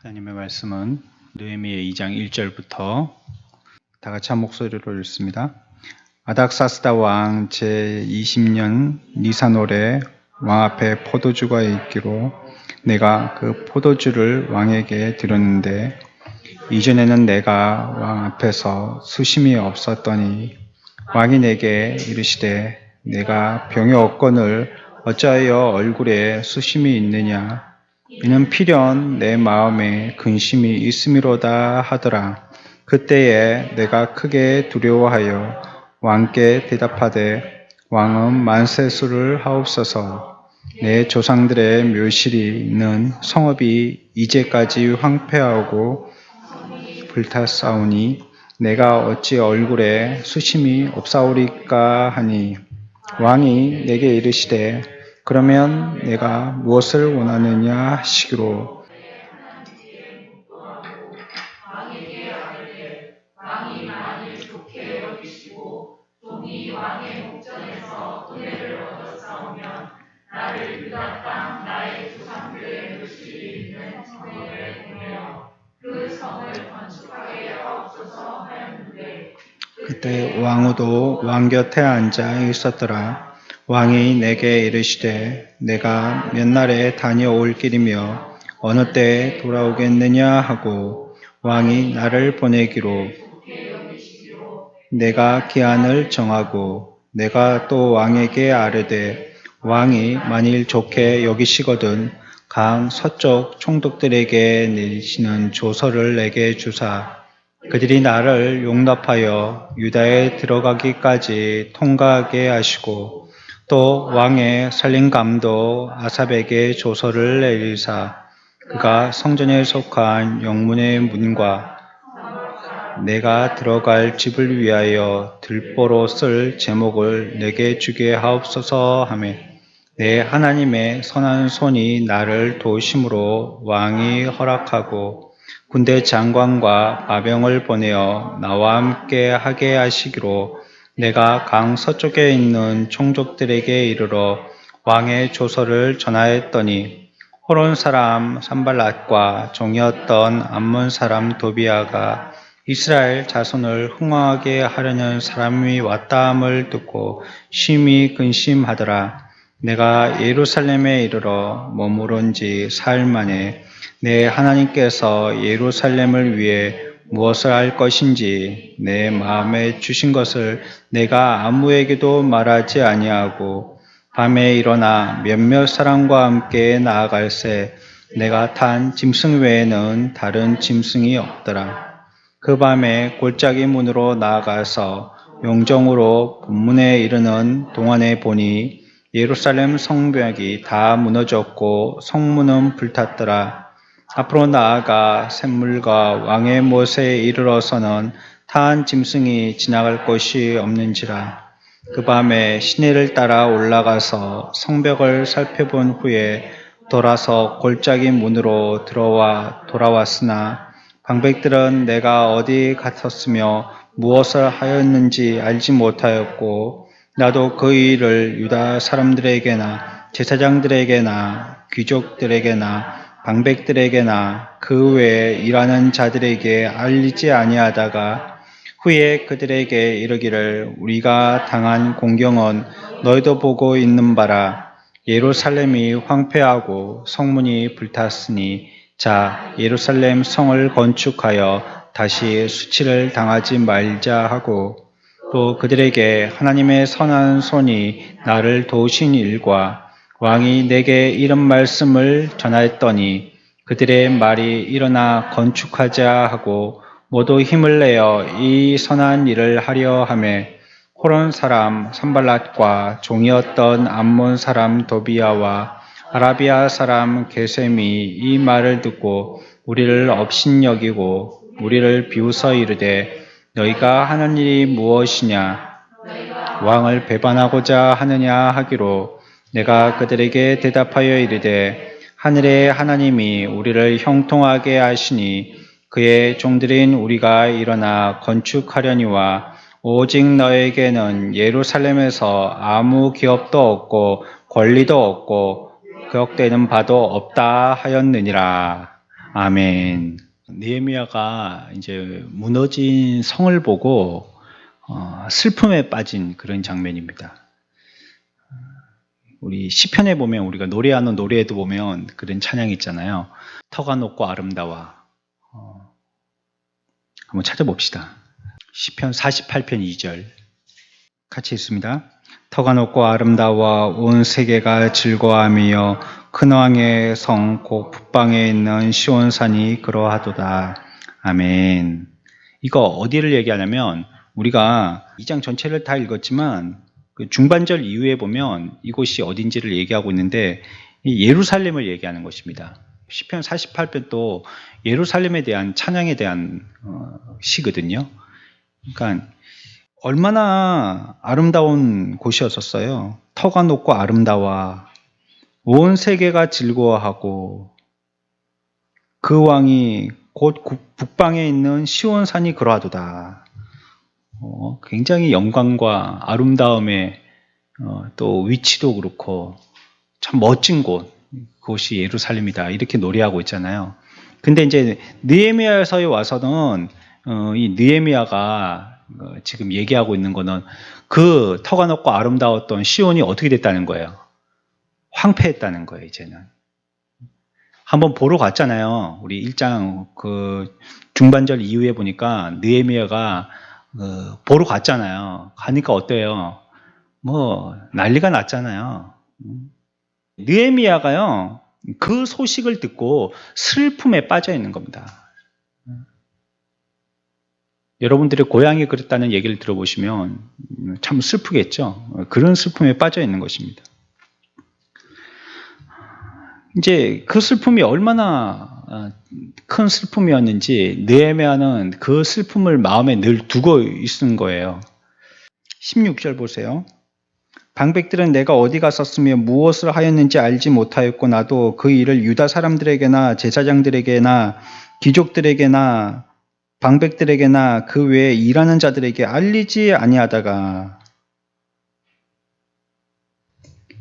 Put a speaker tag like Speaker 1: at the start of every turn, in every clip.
Speaker 1: 하나님의 말씀은 느헤미야 2장 1절부터 다 같이 한 목소리로 읽습니다. 아닥사스다 왕 제20년 니산월에 왕 앞에 포도주가 있기로 내가 그 포도주를 왕에게 드렸는데 이전에는 내가 왕 앞에서 수심이 없었더니 왕이 내게 이르시되 내가 병이 없거늘 어찌하여 얼굴에 수심이 있느냐 이는 필연 내 마음에 근심이 있음이로다 하더라. 그때에 내가 크게 두려워하여 왕께 대답하되 왕은 만세수를 하옵소서. 내 조상들의 묘실이 있는 성읍이 이제까지 황폐하고 불탔사오니 내가 어찌 얼굴에 수심이 없사오리까 하니 왕이 내게 이르시되 그러면 내가 무엇을 원하느냐 하시기로 그때 왕후도 왕 곁에 앉아 있었더라. 왕이 내게 이르시되 내가 몇 날에 다녀올 길이며 어느 때에 돌아오겠느냐 하고 왕이 나를 보내기로 내가 기한을 정하고 내가 또 왕에게 아뢰되 왕이 만일 좋게 여기시거든 강 서쪽 총독들에게 내리시는 조서를 내게 주사 그들이 나를 용납하여 유다에 들어가기까지 통과하게 하시고 또 왕의 살림감독 아삽에게 조서를 내리사 그가 성전에 속한 영문의 문과 내가 들어갈 집을 위하여 들보로 쓸 제목을 내게 주게 하옵소서 하며 내 하나님의 선한 손이 나를 도우심으로 왕이 허락하고 군대 장관과 마병을 보내어 나와 함께 하게 하시기로 내가 강 서쪽에 있는 총족들에게 이르러 왕의 조서를 전하였더니 호론 사람 산발랏과 종이었던 암몬 사람 도비아가 이스라엘 자손을 흥황하게 하려는 사람이 왔다함을 듣고 심히 근심하더라. 내가 예루살렘에 이르러 머무른 지 사흘 만에 내 하나님께서 예루살렘을 위해 무엇을 할 것인지 내 마음에 주신 것을 내가 아무에게도 말하지 아니하고 밤에 일어나 몇몇 사람과 함께 나아갈새 내가 탄 짐승 외에는 다른 짐승이 없더라. 그 밤에 골짜기 문으로 나아가서 용정으로 본문에 이르는 동안에 보니 예루살렘 성벽이 다 무너졌고 성문은 불탔더라. 앞으로 나아가 샘물과 왕의 못에 이르러서는 타한 짐승이 지나갈 곳이 없는지라. 그 밤에 시내를 따라 올라가서 성벽을 살펴본 후에 돌아서 골짜기 문으로 들어와 돌아왔으나 방백들은 내가 어디 갔었으며 무엇을 하였는지 알지 못하였고 나도 그 일을 유다 사람들에게나 제사장들에게나 귀족들에게나 방백들에게나 그 외에 일하는 자들에게 알리지 아니하다가 후에 그들에게 이르기를 우리가 당한 공경은 너희도 보고 있는 바라. 예루살렘이 황폐하고 성문이 불탔으니 자 예루살렘 성을 건축하여 다시 수치를 당하지 말자 하고 또 그들에게 하나님의 선한 손이 나를 도우신 일과 왕이 내게 이런 말씀을 전하였더니 그들의 말이 일어나 건축하자 하고 모두 힘을 내어 이 선한 일을 하려 하매 호론 사람 산발랏과 종이었던 암몬 사람 도비아와 아라비아 사람 게셈이 이 말을 듣고 우리를 업신여기고 우리를 비웃어 이르되 너희가 하는 일이 무엇이냐 왕을 배반하고자 하느냐 하기로 내가 그들에게 대답하여 이르되 하늘의 하나님이 우리를 형통하게 하시니 그의 종들인 우리가 일어나 건축하려니와 오직 너에게는 예루살렘에서 아무 기업도 없고 권리도 없고 기억되는 바도 없다 하였느니라. 아멘. 느헤미야가 이제 무너진 성을 보고 슬픔에 빠진 그런 장면입니다. 우리 시편에 보면 우리가 노래하는 노래에도 보면 그런 찬양이 있잖아요. 터가 높고 아름다워. 한번 찾아봅시다. 시편 48편 2절 같이 읽습니다. 터가 높고 아름다워 온 세계가 즐거워하며 큰 왕의 성 곧 북방에 있는 시온산이 그러하도다. 아멘. 이거 어디를 얘기하냐면 우리가 2장 전체를 다 읽었지만 그 중반절 이후에 보면 이곳이 어딘지를 얘기하고 있는데 이 예루살렘을 얘기하는 것입니다. 시편 48편도 예루살렘에 대한 찬양에 대한 시거든요. 그러니까 얼마나 아름다운 곳이었었어요. 터가 높고 아름다워 온 세계가 즐거워하고 그 왕이 곧 북방에 있는 시온산이 그러하도다. 굉장히 영광과 아름다움의 또 위치도 그렇고 참 멋진 곳, 그곳이 예루살렘이다. 이렇게 노래하고 있잖아요. 근데 이제 느헤미야서에 와서는 이 느헤미야가 지금 얘기하고 있는 거는 그 터가 높고 아름다웠던 시온이 어떻게 됐다는 거예요. 황폐했다는 거예요, 이제는. 한번 보러 갔잖아요. 우리 1장 그 중반절 이후에 보니까 느헤미야가 보러 갔잖아요. 가니까 어때요? 뭐 난리가 났잖아요. 느헤미야가요. 그 소식을 듣고 슬픔에 빠져 있는 겁니다. 여러분들의 고향이 그랬다는 얘기를 들어보시면 참 슬프겠죠. 그런 슬픔에 빠져 있는 것입니다. 이제 그 슬픔이 얼마나 큰 슬픔이었는지 느헤미야는 그 슬픔을 마음에 늘 두고 있은 거예요. 16절 보세요. 방백들은 내가 어디 갔었으며 무엇을 하였는지 알지 못하였고 나도 그 일을 유다 사람들에게나 제사장들에게나 귀족들에게나 방백들에게나 그 외에 일하는 자들에게 알리지 아니하다가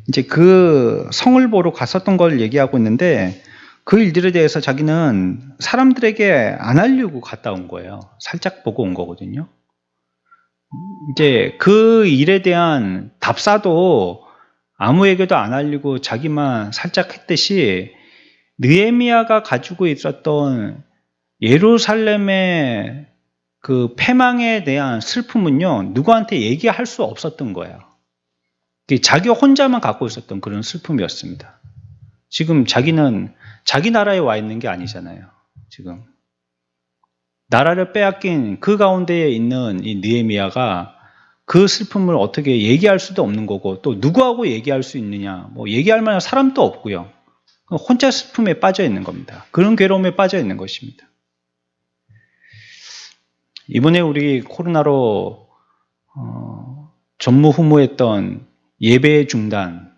Speaker 1: 이제 그 성을 보러 갔었던 걸 얘기하고 있는데 그 일들에 대해서 자기는 사람들에게 안 알리고 갔다 온 거예요. 살짝 보고 온 거거든요. 이제 그 일에 대한 답사도 아무에게도 안 알리고 자기만 살짝 했듯이 느헤미야가 가지고 있었던 예루살렘의 그 패망에 대한 슬픔은요, 누구한테 얘기할 수 없었던 거예요. 자기 혼자만 갖고 있었던 그런 슬픔이었습니다. 지금 자기는 자기 나라에 와 있는 게 아니잖아요. 지금 나라를 빼앗긴 그 가운데에 있는 이 느헤미야가 그 슬픔을 어떻게 얘기할 수도 없는 거고 또 누구하고 얘기할 수 있느냐, 뭐 얘기할 만한 사람도 없고요. 혼자 슬픔에 빠져 있는 겁니다. 그런 괴로움에 빠져 있는 것입니다. 이번에 우리 코로나로 전무후무했던 예배 중단,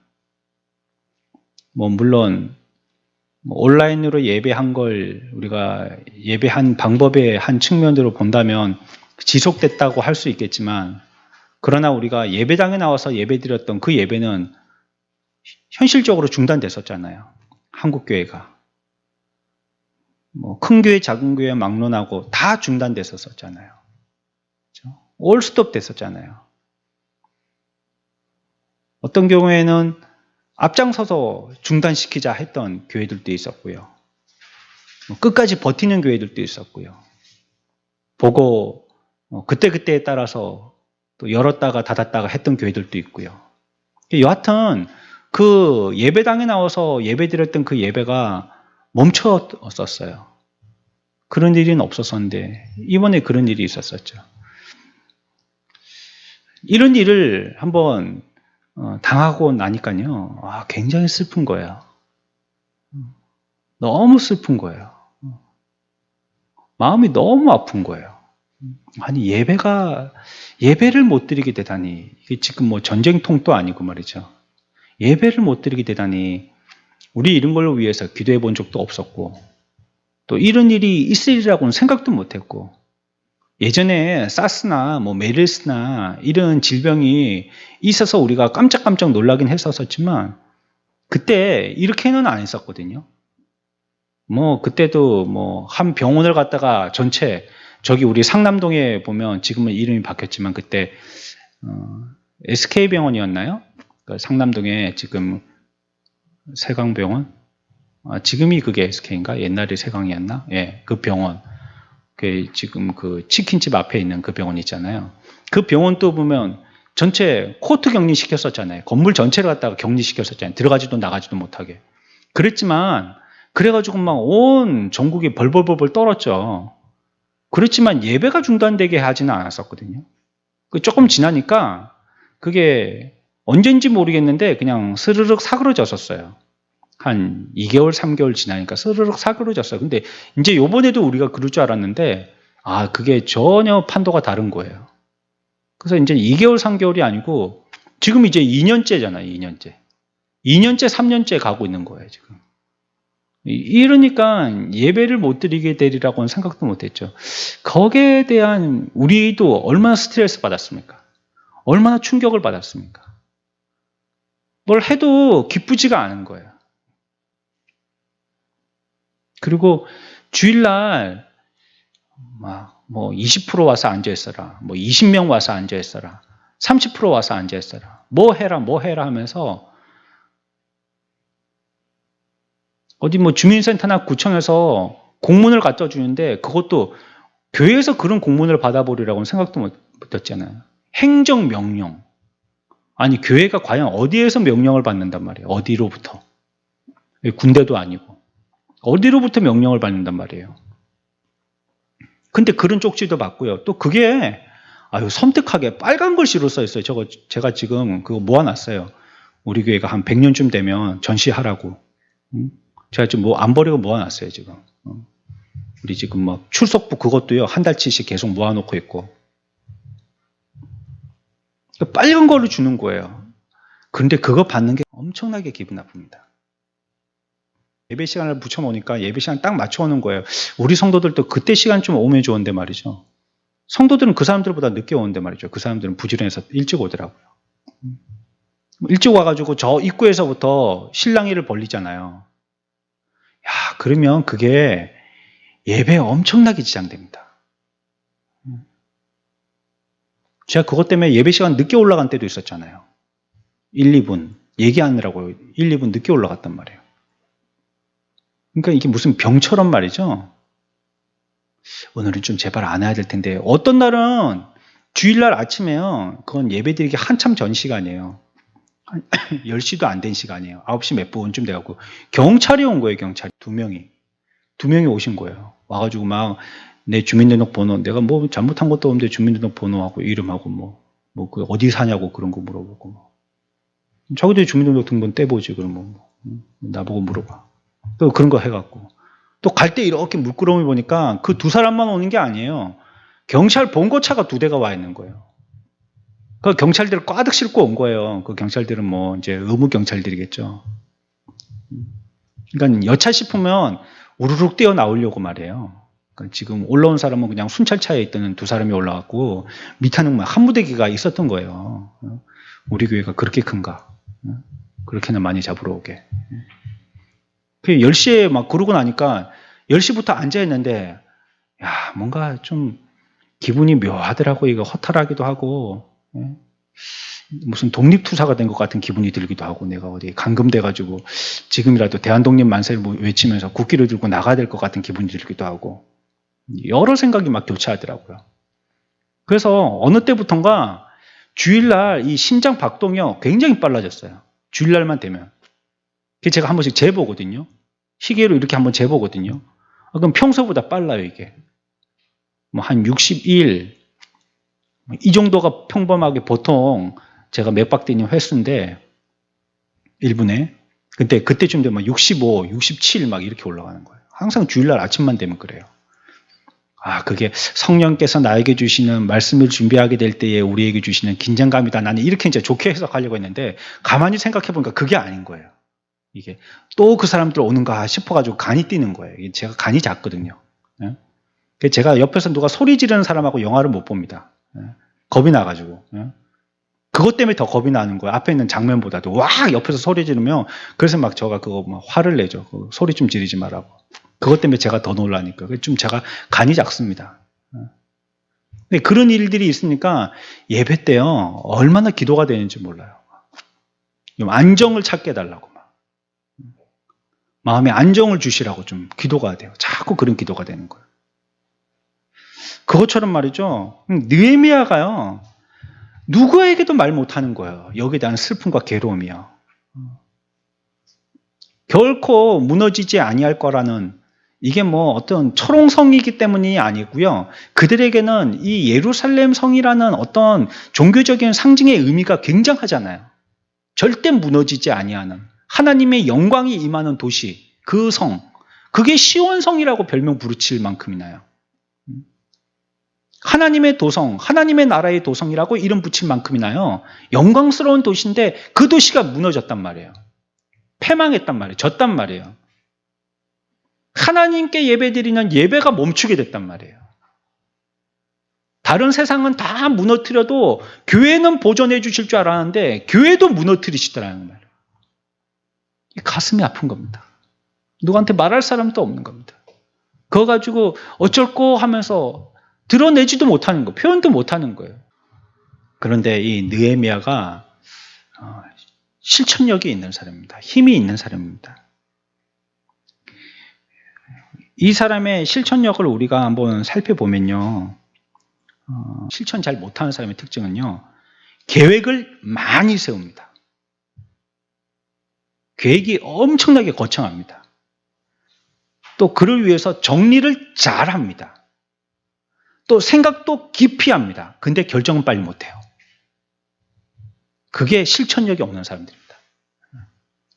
Speaker 1: 뭐 물론 온라인으로 예배한 걸 우리가 예배한 방법의 한 측면으로 본다면 지속됐다고 할 수 있겠지만, 그러나 우리가 예배당에 나와서 예배드렸던 그 예배는 현실적으로 중단됐었잖아요. 한국교회가. 뭐 큰 교회, 작은 교회 막론하고 다 중단됐었잖아요. 그렇죠? 올 스톱 됐었잖아요. 어떤 경우에는 앞장서서 중단시키자 했던 교회들도 있었고요. 끝까지 버티는 교회들도 있었고요. 보고 그때그때에 따라서 또 열었다가 닫았다가 했던 교회들도 있고요. 여하튼 그 예배당에 나와서 예배드렸던 그 예배가 멈췄었어요. 그런 일은 없었었는데 이번에 그런 일이 있었었죠. 이런 일을 한번 당하고 나니까요. 굉장히 슬픈 거예요. 너무 슬픈 거예요. 마음이 너무 아픈 거예요. 아니 예배를 못 드리게 되다니, 이게 지금 뭐 전쟁통도 아니고 말이죠. 예배를 못 드리게 되다니, 우리 이런 걸로 위해서 기도해 본 적도 없었고 또 이런 일이 있으리라고는 생각도 못했고, 예전에 사스나 뭐 메르스나 이런 질병이 있어서 우리가 깜짝깜짝 놀라긴 했었지만 그때 이렇게는 안 했었거든요. 뭐 그때도 뭐 한 병원을 갔다가 전체 저기 우리 상남동에 보면 지금은 이름이 바뀌었지만 그때 SK병원이었나요? 그 상남동에 지금 세강병원? 지금이 그게 SK인가? 옛날에 세강이었나? 예, 그 병원. 그 지금 그 치킨집 앞에 있는 그 병원 있잖아요. 그 병원도 보면 전체 코트 격리 시켰었잖아요. 건물 전체를 갖다가 격리 시켰었잖아요. 들어가지도 나가지도 못하게. 그랬지만 그래가지고 막 온 전국이 벌벌벌벌 떨었죠. 그렇지만 예배가 중단되게 하지는 않았었거든요. 그 조금 지나니까 그게 언젠지 모르겠는데 그냥 스르륵 사그러졌었어요. 한 2개월, 3개월 지나니까 스르륵 사그러졌어요. 근데 이제 요번에도 우리가 그럴 줄 알았는데 그게 전혀 판도가 다른 거예요. 그래서 이제 2개월, 3개월이 아니고 지금 이제 2년째잖아요. 2년째. 2년째, 3년째 가고 있는 거예요, 지금. 이러니까 예배를 못 드리게 되리라고는 생각도 못 했죠. 거기에 대한 우리도 얼마나 스트레스 받았습니까? 얼마나 충격을 받았습니까? 뭘 해도 기쁘지가 않은 거예요. 그리고 주일날 뭐 20% 와서 앉아있어라, 뭐 20명 와서 앉아있어라, 30% 와서 앉아있어라, 뭐 해라 하면서 어디 뭐 주민센터나 구청에서 공문을 갖다 주는데 그것도 교회에서 그런 공문을 받아보리라고는 생각도 못 했잖아요. 행정명령. 아니 교회가 과연 어디에서 명령을 받는단 말이에요. 어디로부터. 군대도 아니고. 어디로부터 명령을 받는단 말이에요. 근데 그런 쪽지도 받고요. 또 그게 섬뜩하게 빨간 글씨로 써 있어요. 제가 지금 그거 모아놨어요. 우리 교회가 한 100년쯤 되면 전시하라고. 제가 지금 뭐 안 버리고 모아놨어요, 지금. 우리 지금 막 출석부 그것도요, 한 달치씩 계속 모아놓고 있고. 빨간 걸로 주는 거예요. 그런데 그거 받는 게 엄청나게 기분 나쁩니다. 예배 시간을 붙여놓으니까 예배 시간 딱 맞춰오는 거예요. 우리 성도들도 그때 시간 좀 오면 좋은데 말이죠. 성도들은 그 사람들보다 늦게 오는데 말이죠. 그 사람들은 부지런해서 일찍 오더라고요. 일찍 와가지고 저 입구에서부터 실랑이를 벌리잖아요. 그러면 그게 예배에 엄청나게 지장됩니다. 제가 그것 때문에 예배 시간 늦게 올라간 때도 있었잖아요. 1, 2분 얘기하느라고 1, 2분 늦게 올라갔단 말이에요. 그러니까 이게 무슨 병처럼 말이죠. 오늘은 좀 제발 안 해야 될 텐데 어떤 날은 주일날 아침에요. 그건 예배드리기 한참 전 시간이에요. 10시도 안 된 시간이에요. 9시 몇 분쯤 돼갖고 경찰이 온 거예요. 경찰이 두 명이 오신 거예요. 와가지고 막 내 주민등록번호, 내가 뭐 잘못한 것도 없는데 주민등록번호하고 이름하고 그 어디 사냐고 그런 거 물어보고 자기들 주민등록 등본 떼보지 그러면 나보고 물어봐. 또 그런 거 해갖고 또 갈 때 이렇게 물끄러미 보니까 그 두 사람만 오는 게 아니에요. 경찰 본거차가 2대가 와 있는 거예요. 그 경찰들을 꽈득 싣고 온 거예요. 그 경찰들은 뭐 이제 의무 경찰들이겠죠. 그러니까 여차 싶으면 우르륵 뛰어 나오려고 말이에요. 그러니까 지금 올라온 사람은 그냥 순찰차에 있던 두 사람이 올라왔고 밑에는 한 무대기가 있었던 거예요. 우리 교회가 그렇게 큰가? 그렇게나 많이 잡으러 오게. 10시에 막 그러고 나니까 10시부터 앉아있는데 뭔가 좀 기분이 묘하더라고. 이거 허탈하기도 하고 무슨 독립투사가 된 것 같은 기분이 들기도 하고 내가 어디 감금돼가지고 지금이라도 대한독립 만세를 외치면서 국기를 들고 나가야 될 것 같은 기분이 들기도 하고 여러 생각이 막 교차하더라고요. 그래서 어느 때부턴가 주일날 이 심장 박동이요 굉장히 빨라졌어요. 주일날만 되면. 제가 한 번씩 재보거든요. 시계로 이렇게 한번 재보거든요. 그럼 평소보다 빨라요 이게. 뭐 한 61, 이 정도가 평범하게 보통 제가 맥박되는 횟수인데 1분에. 근데 그때쯤 되면 65, 67 막 이렇게 올라가는 거예요. 항상 주일날 아침만 되면 그래요. 그게 성령께서 나에게 주시는 말씀을 준비하게 될 때에 우리에게 주시는 긴장감이다. 나는 이렇게 이제 좋게 해석하려고 했는데 가만히 생각해 보니까 그게 아닌 거예요. 이게 또 그 사람들 오는가 싶어가지고 간이 뛰는 거예요. 제가 간이 작거든요. 제가 옆에서 누가 소리 지르는 사람하고 영화를 못 봅니다. 겁이 나가지고. 그것 때문에 더 겁이 나는 거예요. 앞에 있는 장면보다도. 와! 옆에서 소리 지르면, 그래서 막 제가 그거 막 화를 내죠. 소리 좀 지르지 말라고. 그것 때문에 제가 더 놀라니까. 좀 제가 간이 작습니다. 근데 그런 일들이 있으니까 예배 때요, 얼마나 기도가 되는지 몰라요. 좀 안정을 찾게 해달라고. 마음에 안정을 주시라고 좀 기도가 돼요. 자꾸 그런 기도가 되는 거예요. 그것처럼 말이죠. 느헤미야가요, 누구에게도 말 못하는 거예요. 여기에 대한 슬픔과 괴로움이요. 결코 무너지지 아니할 거라는, 이게 뭐 어떤 철옹성이기 때문이 아니고요. 그들에게는 이 예루살렘 성이라는 어떤 종교적인 상징의 의미가 굉장하잖아요. 절대 무너지지 아니하는 하나님의 영광이 임하는 도시, 그 성, 그게 시온성이라고 별명 부르칠 만큼이나요. 하나님의 도성, 하나님의 나라의 도성이라고 이름 붙일 만큼이나요. 영광스러운 도시인데 그 도시가 무너졌단 말이에요. 패망했단 말이에요. 졌단 말이에요. 하나님께 예배드리는 예배가 멈추게 됐단 말이에요. 다른 세상은 다 무너뜨려도 교회는 보존해 주실 줄 알았는데 교회도 무너뜨리시더라는 말이에요. 가슴이 아픈 겁니다. 누구한테 말할 사람도 없는 겁니다. 그거 가지고 어쩔꼬 하면서 드러내지도 못하는 거, 표현도 못하는 거예요. 그런데 이 느헤미야가 실천력이 있는 사람입니다. 힘이 있는 사람입니다. 이 사람의 실천력을 우리가 한번 살펴보면요, 실천 잘 못하는 사람의 특징은요, 계획을 많이 세웁니다. 계획이 엄청나게 거창합니다. 또 그를 위해서 정리를 잘합니다. 또 생각도 깊이 합니다. 근데 결정은 빨리 못해요. 그게 실천력이 없는 사람들입니다.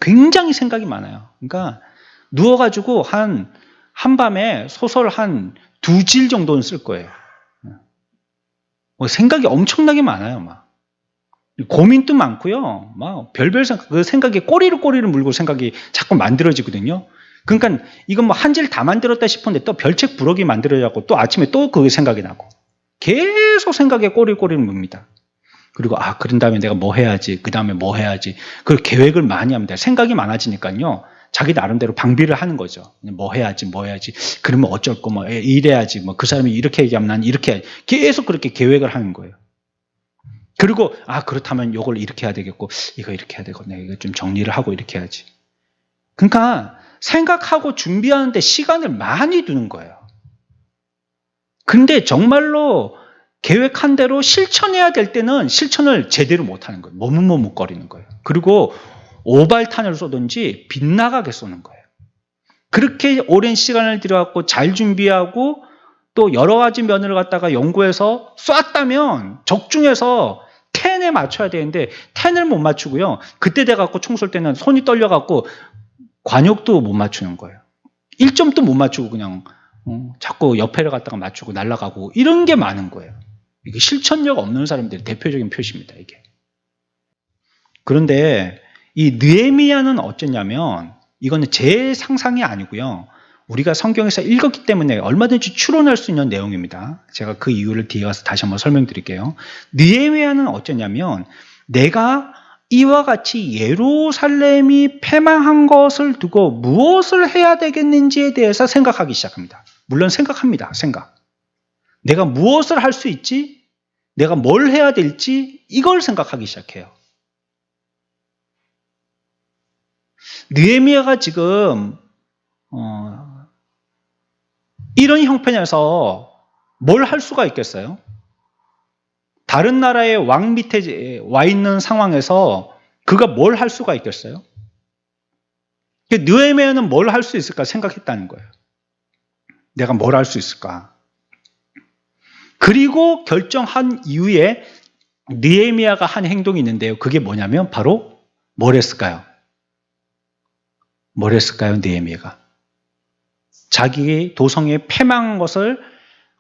Speaker 1: 굉장히 생각이 많아요. 그러니까 누워가지고 한밤에 소설 한 2질 정도는 쓸 거예요. 생각이 엄청나게 많아요. 막 고민도 많고요. 막 별별 생각, 그 생각에 꼬리를 물고 생각이 자꾸 만들어지거든요. 그러니까 이건 뭐 한 질 다 만들었다 싶은데 또 별책 부럭이 만들어져고 또 아침에 또 그 생각이 나고 계속 생각에 꼬리를 뭅니다. 그리고 그런 다음에 내가 뭐 해야지, 그 다음에 뭐 해야지. 그 계획을 많이 합니다. 생각이 많아지니까요, 자기 나름대로 방비를 하는 거죠. 뭐 해야지. 그러면 어쩔 거, 뭐 이래야지. 뭐 그 사람이 이렇게 얘기하면 난 이렇게 해야지. 계속 그렇게 계획을 하는 거예요. 그리고 그렇다면 이걸 이렇게 해야 되겠고, 이거 이렇게 해야 되고, 내가 이거 좀 정리를 하고 이렇게 해야지. 그러니까 생각하고 준비하는데 시간을 많이 두는 거예요. 근데 정말로 계획한 대로 실천해야 될 때는 실천을 제대로 못하는 거예요. 머뭇머뭇거리는 거예요. 그리고 오발탄을 쏘든지 빗나가게 쏘는 거예요. 그렇게 오랜 시간을 들여갖고 잘 준비하고 또 여러 가지 면을 갖다가 연구해서 쐈다면 적중해서 10에 맞춰야 되는데 10을 못 맞추고요. 그때 돼갖고 총 쏠 때는 손이 떨려갖고 관역도 못 맞추는 거예요. 1점도 못 맞추고 그냥 자꾸 옆에를 갖다가 맞추고 날아가고 이런 게 많은 거예요. 이게 실천력 없는 사람들의 대표적인 표시입니다. 이게. 그런데 이 느헤미야는 어쩌냐면 이거는 제 상상이 아니고요. 우리가 성경에서 읽었기 때문에 얼마든지 추론할 수 있는 내용입니다. 제가 그 이유를 뒤에 와서 다시 한번 설명드릴게요. 느헤미야는 어쩌냐면 내가 이와 같이 예루살렘이 패망한 것을 두고 무엇을 해야 되겠는지에 대해서 생각하기 시작합니다. 물론 생각합니다. 내가 무엇을 할 수 있지? 내가 뭘 해야 될지? 이걸 생각하기 시작해요. 느헤미야가 지금 이런 형편에서 뭘 할 수가 있겠어요? 다른 나라의 왕 밑에 와 있는 상황에서 그가 뭘 할 수가 있겠어요? 느헤미야는 뭘 할 수 있을까 생각했다는 거예요. 내가 뭘 할 수 있을까? 그리고 결정한 이후에 느헤미야가 한 행동이 있는데요. 그게 뭐냐면 바로 뭘 했을까요? 느헤미야가? 자기 도성에 패망한 것을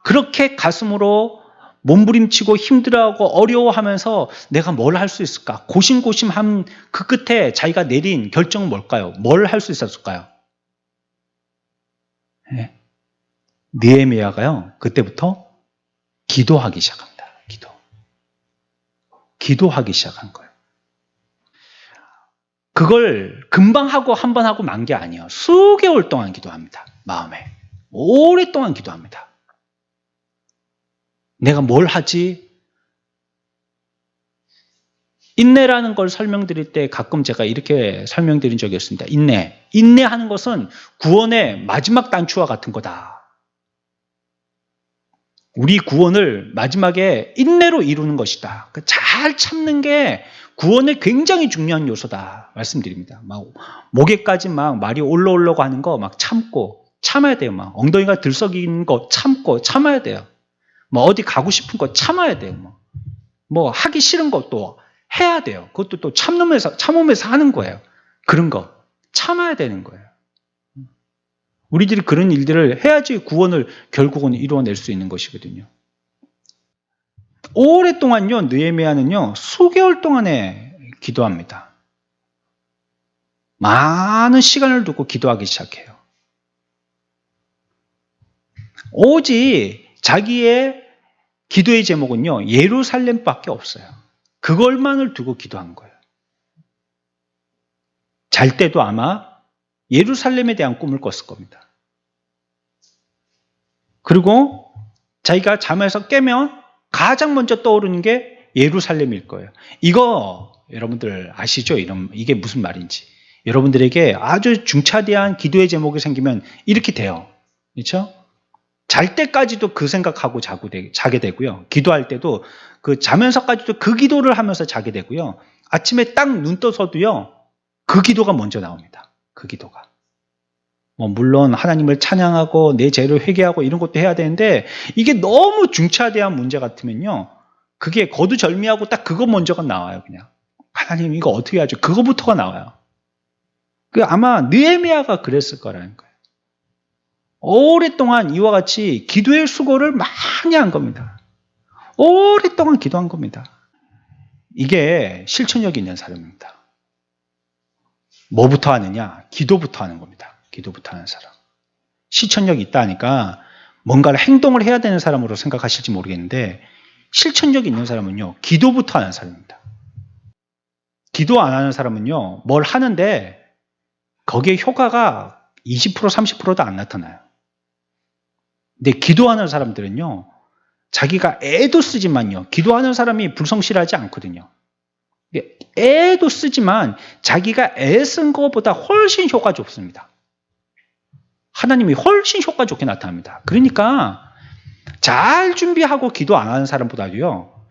Speaker 1: 그렇게 가슴으로 몸부림치고 힘들어하고 어려워하면서 내가 뭘 할 수 있을까? 고심고심한 그 끝에 자기가 내린 결정은 뭘까요? 뭘 할 수 있었을까요? 네. 느헤미야가요, 그때부터 기도하기 시작합니다. 기도하기 시작한 거예요. 그걸 금방 하고 한 번 하고 만 게 아니에요. 수개월 동안 기도합니다. 마음에. 오랫동안 기도합니다. 내가 뭘 하지? 인내라는 걸 설명드릴 때 가끔 제가 이렇게 설명드린 적이 있습니다. 인내. 인내하는 것은 구원의 마지막 단추와 같은 거다. 우리 구원을 마지막에 인내로 이루는 것이다. 잘 참는 게 구원의 굉장히 중요한 요소다. 말씀드립니다. 막 목에까지 막 말이 올라오려고 하는 거 막 참아야 돼요. 막 엉덩이가 들썩이는 거 참아야 돼요. 뭐 어디 가고 싶은 거 참아야 돼요. 뭐 하기 싫은 것도 해야 돼요. 그것도 또 참으면서 하는 거예요. 그런 거 참아야 되는 거예요. 우리들이 그런 일들을 해야지 구원을 결국은 이루어낼 수 있는 것이거든요. 오랫동안요, 느헤미야는요, 수개월 동안에 기도합니다. 많은 시간을 두고 기도하기 시작해요. 오직 자기의 기도의 제목은요, 예루살렘밖에 없어요. 그걸만을 두고 기도한 거예요. 잘 때도 아마 예루살렘에 대한 꿈을 꿨을 겁니다. 그리고 자기가 잠에서 깨면 가장 먼저 떠오르는 게 예루살렘일 거예요. 이거 여러분들 아시죠? 이게 무슨 말인지. 여러분들에게 아주 중차대한 기도의 제목이 생기면 이렇게 돼요. 그렇죠? 잘 때까지도 그 생각하고 자게 되고요. 기도할 때도 그 자면서까지도 그 기도를 하면서 자게 되고요. 아침에 딱 눈 떠서도요. 그 기도가 먼저 나옵니다. 그 기도가. 물론 하나님을 찬양하고 내 죄를 회개하고 이런 것도 해야 되는데 이게 너무 중차대한 문제 같으면요. 그게 거두절미하고 딱 그거 먼저가 나와요. 그냥. 하나님 이거 어떻게 하죠? 그거부터가 나와요. 아마 느헤미야가 그랬을 거라는 거예요. 오랫동안 이와 같이 기도의 수고를 많이 한 겁니다. 오랫동안 기도한 겁니다. 이게 실천력이 있는 사람입니다. 뭐부터 하느냐? 기도부터 하는 겁니다. 기도부터 하는 사람. 실천력이 있다 하니까 뭔가를 행동을 해야 되는 사람으로 생각하실지 모르겠는데 실천력이 있는 사람은요. 기도부터 하는 사람입니다. 기도 안 하는 사람은요. 뭘 하는데 거기에 효과가 20% 30%도 안 나타나요. 근데 기도하는 사람들은요. 자기가 애도 쓰지만요. 기도하는 사람이 불성실하지 않거든요. 애도 쓰지만 자기가 애 쓴 것보다 훨씬 효과 좋습니다. 하나님이 훨씬 효과 좋게 나타납니다. 그러니까 잘 준비하고 기도 안 하는 사람보다도요.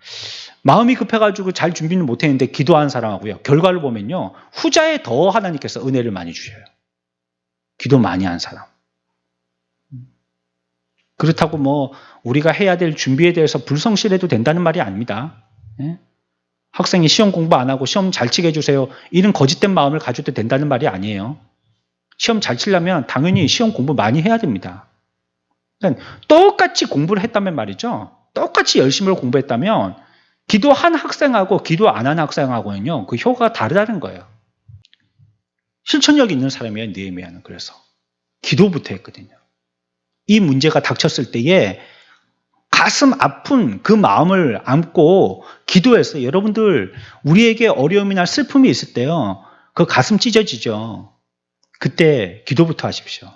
Speaker 1: 마음이 급해가지고 잘 준비는 못했는데 기도하는 사람하고요. 결과를 보면요. 후자에 더 하나님께서 은혜를 많이 주셔요. 기도 많이 한 사람. 그렇다고 우리가 해야 될 준비에 대해서 불성실해도 된다는 말이 아닙니다. 예? 학생이 시험 공부 안 하고 시험 잘 치게 해주세요. 이런 거짓된 마음을 가져도 된다는 말이 아니에요. 시험 잘 치려면 당연히 시험 공부 많이 해야 됩니다. 그러니까 똑같이 공부를 했다면 말이죠. 똑같이 열심히 공부했다면 기도한 학생하고 기도 안 한 학생하고는요. 그 효과가 다르다는 거예요. 실천력이 있는 사람이에요. 느헤미야는. 그래서 기도부터 했거든요. 이 문제가 닥쳤을 때에 가슴 아픈 그 마음을 안고 기도해서 여러분들 우리에게 어려움이나 슬픔이 있을 때요. 그 가슴 찢어지죠. 그때 기도부터 하십시오.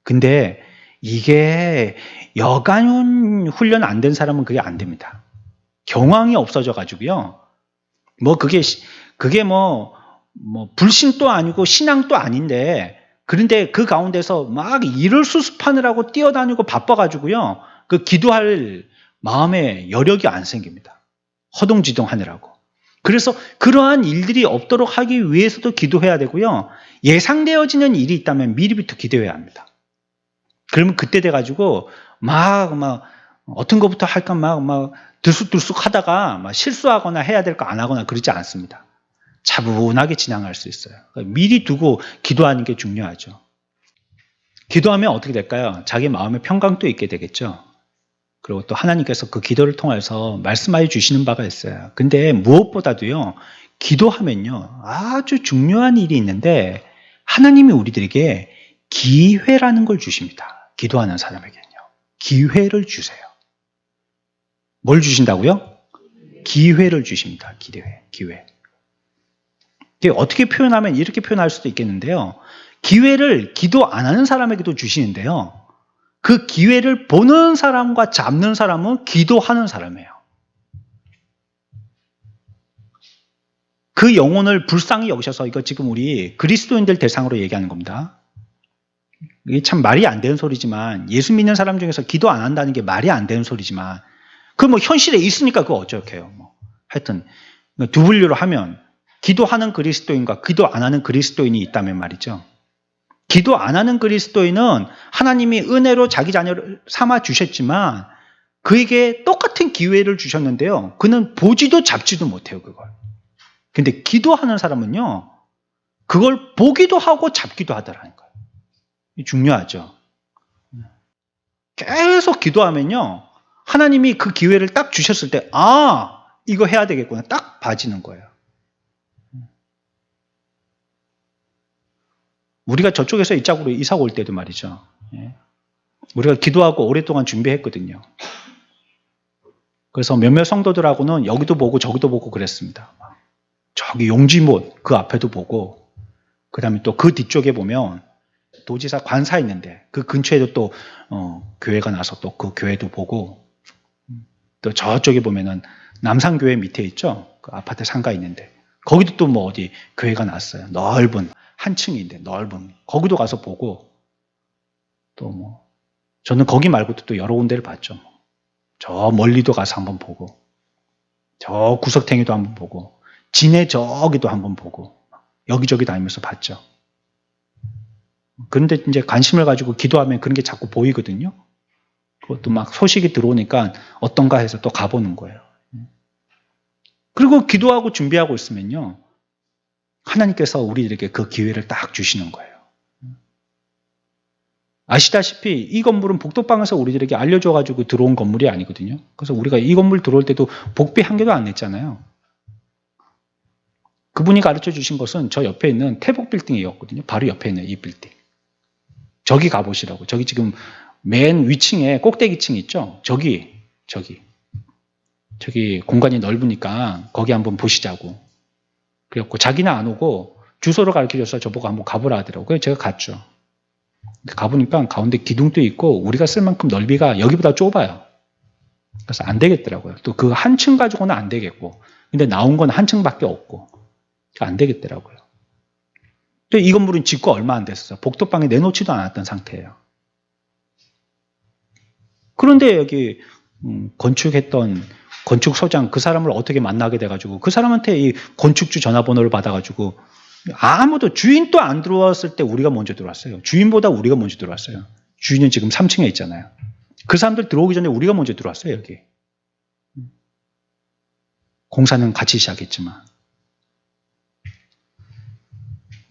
Speaker 1: 근데 이게 여간 훈련 안 된 사람은 그게 안 됩니다. 경황이 없어져 가지고요. 그게 불신도 아니고 신앙도 아닌데 그런데 그 가운데서 막 일을 수습하느라고 뛰어다니고 바빠가지고요. 그 기도할 마음의 여력이 안 생깁니다. 허둥지둥 하느라고. 그래서 그러한 일들이 없도록 하기 위해서도 기도해야 되고요. 예상되어지는 일이 있다면 미리부터 기도해야 합니다. 그러면 그때 돼가지고 어떤 것부터 할까 들쑥들쑥 하다가 실수하거나 해야 될 거 안 하거나 그러지 않습니다. 차분하게 진행할 수 있어요. 미리 두고 기도하는 게 중요하죠. 기도하면 어떻게 될까요? 자기 마음의 평강도 있게 되겠죠. 그리고 또 하나님께서 그 기도를 통해서 말씀하여 주시는 바가 있어요. 근데 무엇보다도요. 기도하면요. 아주 중요한 일이 있는데 하나님이 우리들에게 기회라는 걸 주십니다. 기도하는 사람에게는요. 기회를 주세요. 뭘 주신다고요? 기회를 주십니다. 기회. 어떻게 표현하면 이렇게 표현할 수도 있겠는데요. 기회를 기도 안 하는 사람에게도 주시는데요. 그 기회를 보는 사람과 잡는 사람은 기도하는 사람이에요. 그 영혼을 불쌍히 여기셔서, 이거 지금 우리 그리스도인들 대상으로 얘기하는 겁니다. 이게 참 말이 안 되는 소리지만, 예수 믿는 사람 중에서 기도 안 한다는 게 말이 안 되는 소리지만, 그 뭐 현실에 있으니까 그거 어쩌게요. 뭐 하여튼 두 분류로 하면 기도하는 그리스도인과 기도 안 하는 그리스도인이 있다면 말이죠. 기도 안 하는 그리스도인은 하나님이 은혜로 자기 자녀를 삼아 주셨지만 그에게 똑같은 기회를 주셨는데요. 그는 보지도 잡지도 못해요, 그걸. 근데 기도하는 사람은요, 그걸 보기도 하고 잡기도 하더라는 거예요. 중요하죠. 계속 기도하면요, 하나님이 그 기회를 딱 주셨을 때, 아, 이거 해야 되겠구나. 딱 봐지는 거예요. 우리가 저쪽에서 이쪽으로 이사 올 때도 말이죠. 우리가 기도하고 오랫동안 준비했거든요. 그래서 몇몇 성도들하고는 여기도 보고 저기도 보고 그랬습니다. 저기 용지못 그 앞에도 보고, 그 다음에 또 그 뒤쪽에 보면 도지사 관사 있는데 그 근처에도 또 교회가 나서 또 그 교회도 보고, 또 저쪽에 보면은 남산교회 밑에 있죠. 그 아파트 상가 있는데 거기도 또 뭐 어디 교회가 났어요. 넓은 한 층인데 넓은, 거기도 가서 보고, 또 뭐 저는 거기 말고도 또 여러 군데를 봤죠. 저 멀리도 가서 한번 보고, 저 구석탱이도 한번 보고, 진해 저기도 한번 보고, 여기저기 다니면서 봤죠. 그런데 이제 관심을 가지고 기도하면 그런 게 자꾸 보이거든요. 그것도 막 소식이 들어오니까 어떤가 해서 또 가보는 거예요. 그리고 기도하고 준비하고 있으면요, 하나님께서 우리들에게 그 기회를 딱 주시는 거예요. 아시다시피 이 건물은 복덕방에서 우리들에게 알려줘가지고 들어온 건물이 아니거든요. 그래서 우리가 이 건물 들어올 때도 복비 한 개도 안 냈잖아요. 그분이 가르쳐 주신 것은 저 옆에 있는 태복 빌딩이었거든요. 바로 옆에 있는 이 빌딩. 저기 가보시라고. 저기 지금 맨 위층에 꼭대기층 있죠? 저기 공간이 넓으니까 거기 한번 보시자고. 그래갖고 자기는 안 오고 주소를 가르쳐줘서 저보고 한번 가보라 하더라고요. 그래서 제가 갔죠. 가보니까 가운데 기둥도 있고 우리가 쓸 만큼 넓이가 여기보다 좁아요. 그래서 안 되겠더라고요. 또 그 한 층 가지고는 안 되겠고, 근데 나온 건 한 층밖에 없고 안 되겠더라고요. 또 이 건물은 짓고 얼마 안 됐어요. 복덕방에 내놓지도 않았던 상태예요. 그런데 여기 건축했던 건축소장 그 사람을 어떻게 만나게 돼가지고 그 사람한테 이 건축주 전화번호를 받아가지고, 아무도 주인도 안 들어왔을 때 우리가 먼저 들어왔어요. 주인보다 우리가 먼저 들어왔어요. 주인은 지금 3층에 있잖아요. 그 사람들 들어오기 전에 우리가 먼저 들어왔어요, 여기. 공사는 같이 시작했지만.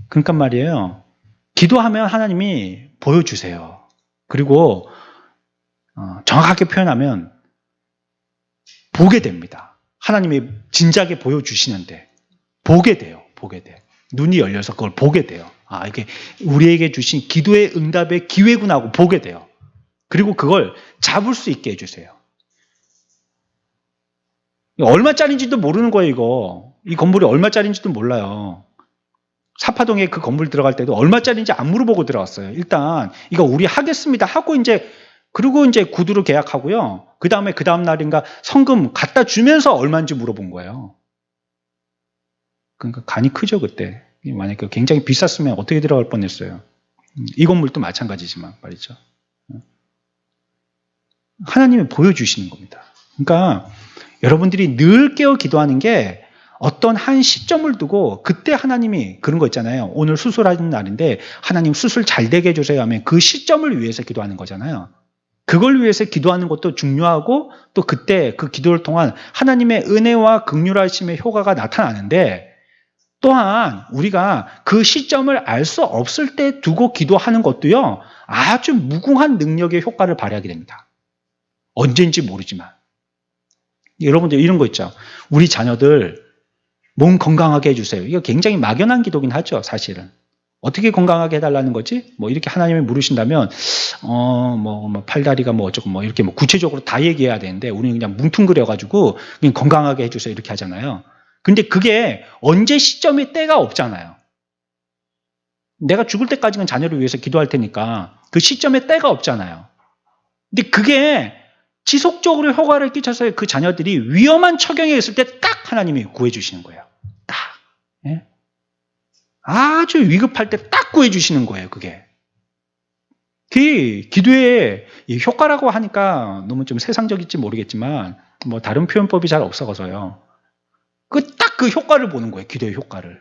Speaker 1: 그러니까 말이에요. 기도하면 하나님이 보여주세요. 그리고 정확하게 표현하면 보게 됩니다. 하나님이 진작에 보여주시는데 보게 돼요. 눈이 열려서 그걸 보게 돼요. 아, 이게 우리에게 주신 기도의 응답의 기회구나 하고 보게 돼요. 그리고 그걸 잡을 수 있게 해주세요. 얼마짜리인지도 모르는 거예요, 이거. 이 건물이 얼마짜리인지도 몰라요. 사파동에 그 건물 들어갈 때도 얼마짜리인지 안 물어보고 들어갔어요. 일단 이거 우리 하겠습니다 하고 그리고 이제 구두로 계약하고요. 그 다음 날인가 성금 갖다 주면서 얼마인지 물어본 거예요. 그러니까 간이 크죠, 그때. 만약에 굉장히 비쌌으면 어떻게 들어갈 뻔했어요. 이 건물도 마찬가지지만 말이죠. 하나님이 보여주시는 겁니다. 그러니까 여러분들이 늘 깨어 기도하는 게 어떤 한 시점을 두고 그때 하나님이 그런 거 있잖아요. 오늘 수술하는 날인데 하나님 수술 잘 되게 해주세요 하면 그 시점을 위해서 기도하는 거잖아요. 그걸 위해서 기도하는 것도 중요하고, 또 그때 그 기도를 통한 하나님의 은혜와 긍휼하심의 효과가 나타나는데, 또한 우리가 그 시점을 알 수 없을 때 두고 기도하는 것도요, 아주 무궁한 능력의 효과를 발휘하게 됩니다. 언제인지 모르지만. 여러분들 이런 거 있죠. 우리 자녀들 몸 건강하게 해주세요. 이거 굉장히 막연한 기도긴 하죠, 사실은. 어떻게 건강하게 해달라는 거지? 뭐 이렇게 하나님이 물으신다면, 팔다리가 뭐 어쩌고 뭐 이렇게 뭐 구체적으로 다 얘기해야 되는데, 우리는 그냥 뭉퉁그려가지고 그냥 건강하게 해주세요 이렇게 하잖아요. 근데 그게 언제 시점에 때가 없잖아요. 내가 죽을 때까지는 자녀를 위해서 기도할 테니까 그 시점에 때가 없잖아요. 근데 그게 지속적으로 효과를 끼쳐서 그 자녀들이 위험한 처경에 있을 때 딱 하나님이 구해주시는 거예요. 딱. 예? 아주 위급할 때 딱 구해주시는 거예요, 그게. 그 기도의 효과라고 하니까 너무 좀 세상적일지 모르겠지만, 뭐 다른 표현법이 잘 없어서요. 딱 그 효과를 보는 거예요, 기도의 효과를.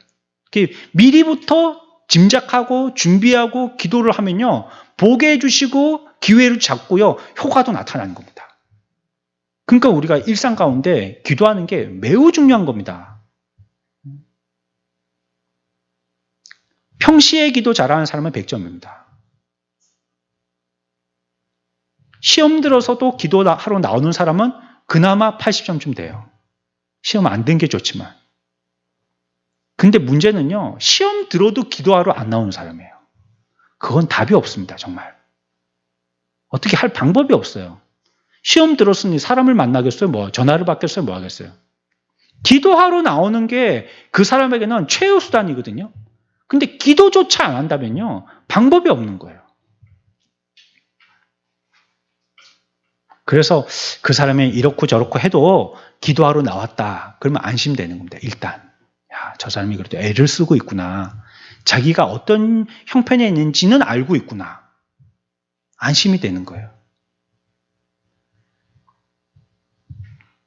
Speaker 1: 미리부터 짐작하고 준비하고 기도를 하면요, 보게 해주시고 기회를 잡고요, 효과도 나타나는 겁니다. 그러니까 우리가 일상 가운데 기도하는 게 매우 중요한 겁니다. 평시에 기도 잘하는 사람은 100점입니다. 시험 들어서도 기도하러 나오는 사람은 그나마 80점쯤 돼요. 시험 안 든 게 좋지만. 근데 문제는요, 시험 들어도 기도하러 안 나오는 사람이에요. 그건 답이 없습니다, 정말. 어떻게 할 방법이 없어요. 시험 들었으니 사람을 만나겠어요? 뭐 전화를 받겠어요? 뭐 하겠어요? 기도하러 나오는 게 그 사람에게는 최후 수단이거든요. 근데 기도조차 안 한다면요, 방법이 없는 거예요. 그래서 그 사람이 이렇고 저렇고 해도 기도하러 나왔다. 그러면 안심되는 겁니다. 일단. 야, 저 사람이 그래도 애를 쓰고 있구나. 자기가 어떤 형편에 있는지는 알고 있구나. 안심이 되는 거예요.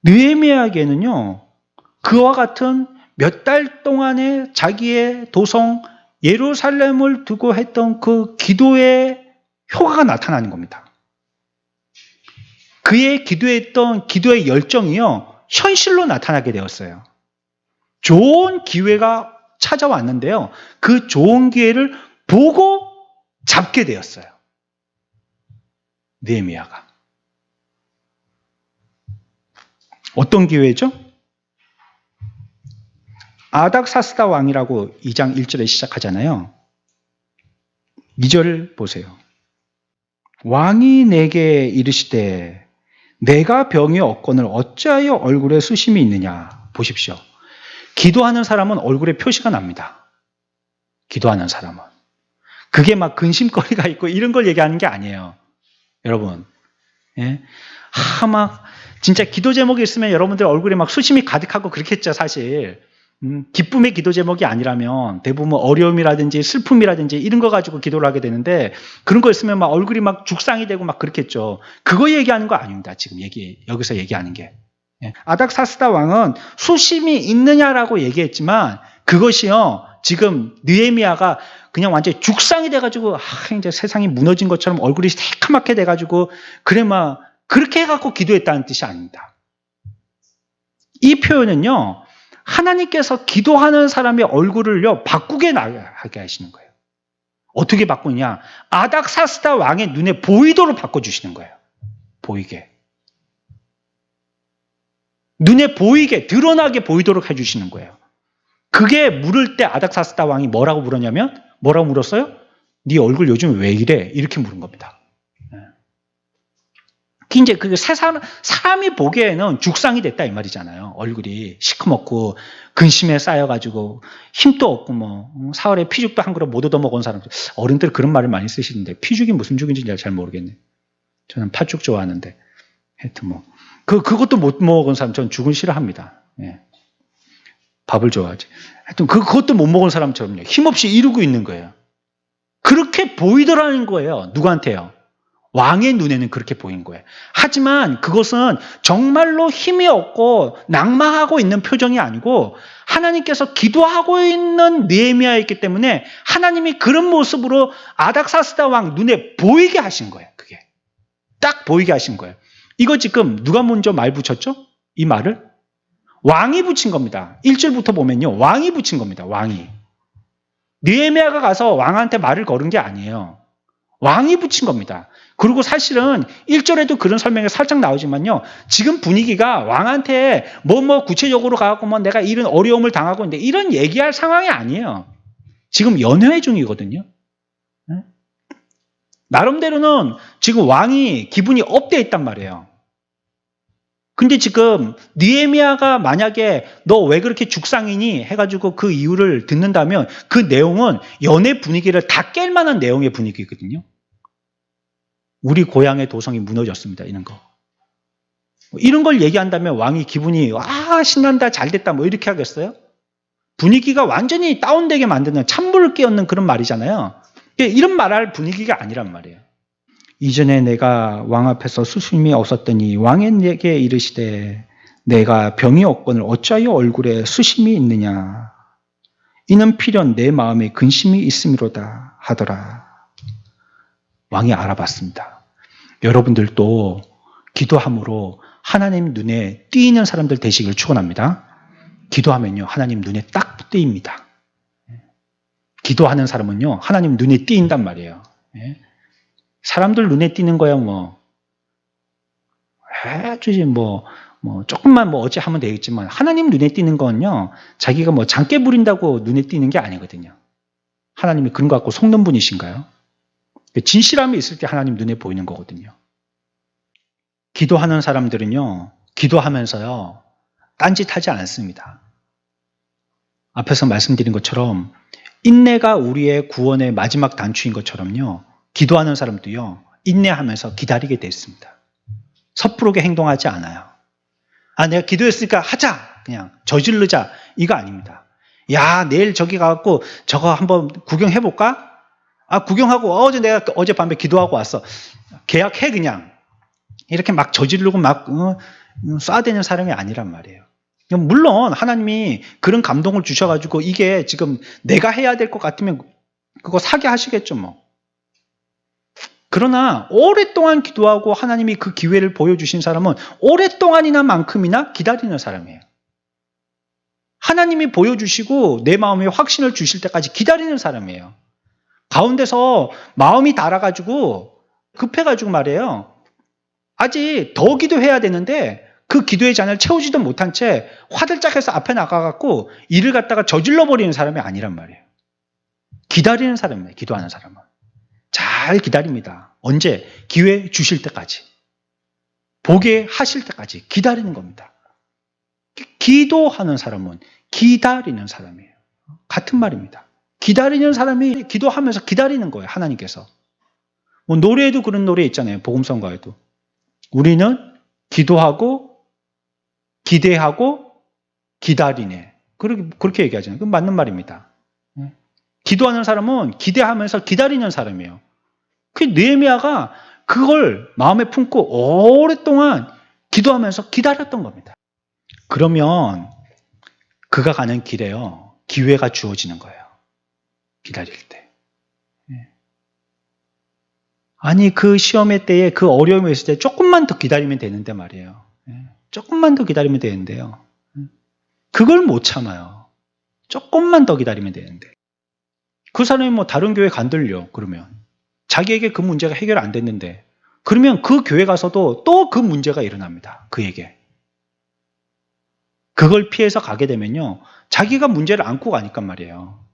Speaker 1: 느헤미야에게는요, 그와 같은 몇 달 동안의 자기의 도성 예루살렘을 두고 했던 그 기도의 효과가 나타나는 겁니다. 그의 기도했던 기도의 열정이요, 현실로 나타나게 되었어요. 좋은 기회가 찾아왔는데요, 그 좋은 기회를 보고 잡게 되었어요. 느헤미야가. 어떤 기회죠? 아닥사스다 왕이라고 2장 1절에 시작하잖아요. 2절 보세요. 왕이 내게 이르시되 내가 병의 업권을 어찌하여 얼굴에 수심이 있느냐. 보십시오. 기도하는 사람은 얼굴에 표시가 납니다. 기도하는 사람은. 그게 막 근심거리가 있고 이런 걸 얘기하는 게 아니에요. 여러분. 예? 막 진짜 기도 제목이 있으면 여러분들 얼굴에 막 수심이 가득하고 그렇겠죠, 사실. 기쁨의 기도 제목이 아니라면 대부분 어려움이라든지 슬픔이라든지 이런 거 가지고 기도를 하게 되는데, 그런 거 있으면 막 얼굴이 막 죽상이 되고 막 그렇겠죠. 그거 얘기하는 거 아닙니다. 지금 여기서 얘기하는 게. 아닥사스다 왕은 수심이 있느냐라고 얘기했지만 그것이요, 지금 느헤미야가 그냥 완전히 죽상이 돼가지고 이제 세상이 무너진 것처럼 얼굴이 새카맣게 돼가지고 그래 막 그렇게 해갖고 기도했다는 뜻이 아닙니다. 이 표현은요, 하나님께서 기도하는 사람의 얼굴을요, 바꾸게 하게 하시는 거예요. 어떻게 바꾸냐? 아닥사스다 왕의 눈에 보이도록 바꿔주시는 거예요. 보이게. 눈에 보이게, 드러나게 보이도록 해주시는 거예요. 그게 물을 때 아닥사스다 왕이 뭐라고 물었냐면, 뭐라고 물었어요? 네 얼굴 요즘 왜 이래? 이렇게 물은 겁니다. 이제 그게 사람이 보기에는 죽상이 됐다 이 말이잖아요. 얼굴이 시커멓고 근심에 쌓여가지고 힘도 없고 뭐 사흘에 피죽도 한 그릇 못 얻어먹은 사람들, 어른들 그런 말을 많이 쓰시는데 피죽이 무슨 죽인지 잘 모르겠네. 저는 팥죽 좋아하는데 하여튼 뭐 그것도 못 먹은 사람, 저는 죽은 싫어합니다. 예. 밥을 좋아하지. 하여튼 그것도 못 먹은 사람처럼요, 힘없이 이루고 있는 거예요. 그렇게 보이더라는 거예요. 누구한테요? 왕의 눈에는 그렇게 보인 거예요. 하지만 그것은 정말로 힘이 없고 낙마하고 있는 표정이 아니고 하나님께서 기도하고 있는 느헤미야였기 때문에 하나님이 그런 모습으로 아닥사스다 왕 눈에 보이게 하신 거예요. 그게 딱 보이게 하신 거예요. 이거 지금 누가 먼저 말 붙였죠? 이 말을? 왕이 붙인 겁니다. 1절부터 보면요, 왕이 붙인 겁니다. 왕이. 느헤미야가 가서 왕한테 말을 걸은 게 아니에요. 왕이 붙인 겁니다. 그리고 사실은 1절에도 그런 설명이 살짝 나오지만요, 지금 분위기가 왕한테 뭐 구체적으로 가고 뭐 내가 이런 어려움을 당하고 있는데 이런 얘기할 상황이 아니에요. 지금 연회 중이거든요. 나름대로는 지금 왕이 기분이 업돼 있단 말이에요. 근데 지금 느헤미야가 만약에 너 왜 그렇게 죽상이니 해가지고 그 이유를 듣는다면 그 내용은 연애 분위기를 다 깰 만한 내용의 분위기거든요. 우리 고향의 도성이 무너졌습니다. 이런 거. 이런 걸 얘기한다면 왕이 기분이 신난다 잘됐다 뭐 이렇게 하겠어요? 분위기가 완전히 다운되게 만드는 찬물을 끼얹는 그런 말이잖아요. 이런 말할 분위기가 아니란 말이에요. 이전에 내가 왕 앞에서 수심이 없었더니 왕에게 이르시되 내가 병이 없거늘 어찌하여 얼굴에 수심이 있느냐. 이는 필연 내 마음에 근심이 있음이로다 하더라. 왕이 알아봤습니다. 여러분들도 기도함으로 하나님 눈에 띄는 사람들 되시길 축원합니다. 기도하면요 하나님 눈에 딱 띄입니다. 기도하는 사람은요 하나님 눈에 띄인단 말이에요. 사람들 눈에 띄는 거야 뭐 해주지 뭐 조금만 어찌 하면 되겠지만 하나님 눈에 띄는 건요 자기가 장깨 부린다고 눈에 띄는 게 아니거든요. 하나님이 그런 거 갖고 속는 분이신가요? 진실함이 있을 때 하나님 눈에 보이는 거거든요. 기도하는 사람들은요 기도하면서요 딴짓하지 않습니다. 앞에서 말씀드린 것처럼 인내가 우리의 구원의 마지막 단추인 것처럼요 기도하는 사람도요 인내하면서 기다리게 돼 있습니다. 섣부르게 행동하지 않아요. 내가 기도했으니까 하자 그냥 저지르자 이거 아닙니다. 야 내일 저기 가갖고 저거 한번 구경해볼까? 구경하고 내가 어젯밤에 기도하고 왔어. 계약해 그냥. 이렇게 막 저지르고 막 쏴대는 사람이 아니란 말이에요. 물론 하나님이 그런 감동을 주셔가지고 이게 지금 내가 해야 될 것 같으면 그거 사게 하시겠죠 뭐. 그러나 오랫동안 기도하고 하나님이 그 기회를 보여주신 사람은 오랫동안이나 만큼이나 기다리는 사람이에요. 하나님이 보여주시고 내 마음에 확신을 주실 때까지 기다리는 사람이에요. 가운데서 마음이 달아가지고 급해가지고 말이에요. 아직 더 기도해야 되는데 그 기도의 잔을 채우지도 못한 채 화들짝해서 앞에 나가갖고 일을 갖다가 저질러버리는 사람이 아니란 말이에요. 기다리는 사람이에요. 기도하는 사람은. 잘 기다립니다. 언제? 기회 주실 때까지. 보게 하실 때까지 기다리는 겁니다. 기도하는 사람은 기다리는 사람이에요. 같은 말입니다. 기다리는 사람이 기도하면서 기다리는 거예요. 하나님께서. 노래에도 그런 노래 있잖아요. 복음성가에도. 우리는 기도하고 기대하고 기다리네. 그렇게 얘기하잖아요. 그건 맞는 말입니다. 기도하는 사람은 기대하면서 기다리는 사람이에요. 그 느헤미야가 그걸 마음에 품고 오랫동안 기도하면서 기다렸던 겁니다. 그러면 그가 가는 길에요. 기회가 주어지는 거예요. 기다릴 때. 아니 그 시험의 때에 그 어려움이 있을 때 조금만 더 기다리면 되는데 말이에요. 조금만 더 기다리면 되는데요. 그걸 못 참아요. 조금만 더 기다리면 되는데. 그 사람이 다른 교회 간들려 그러면. 자기에게 그 문제가 해결 안 됐는데 그러면 그 교회 가서도 또 그 문제가 일어납니다. 그에게. 그걸 피해서 가게 되면요. 자기가 문제를 안고 가니까 말이에요.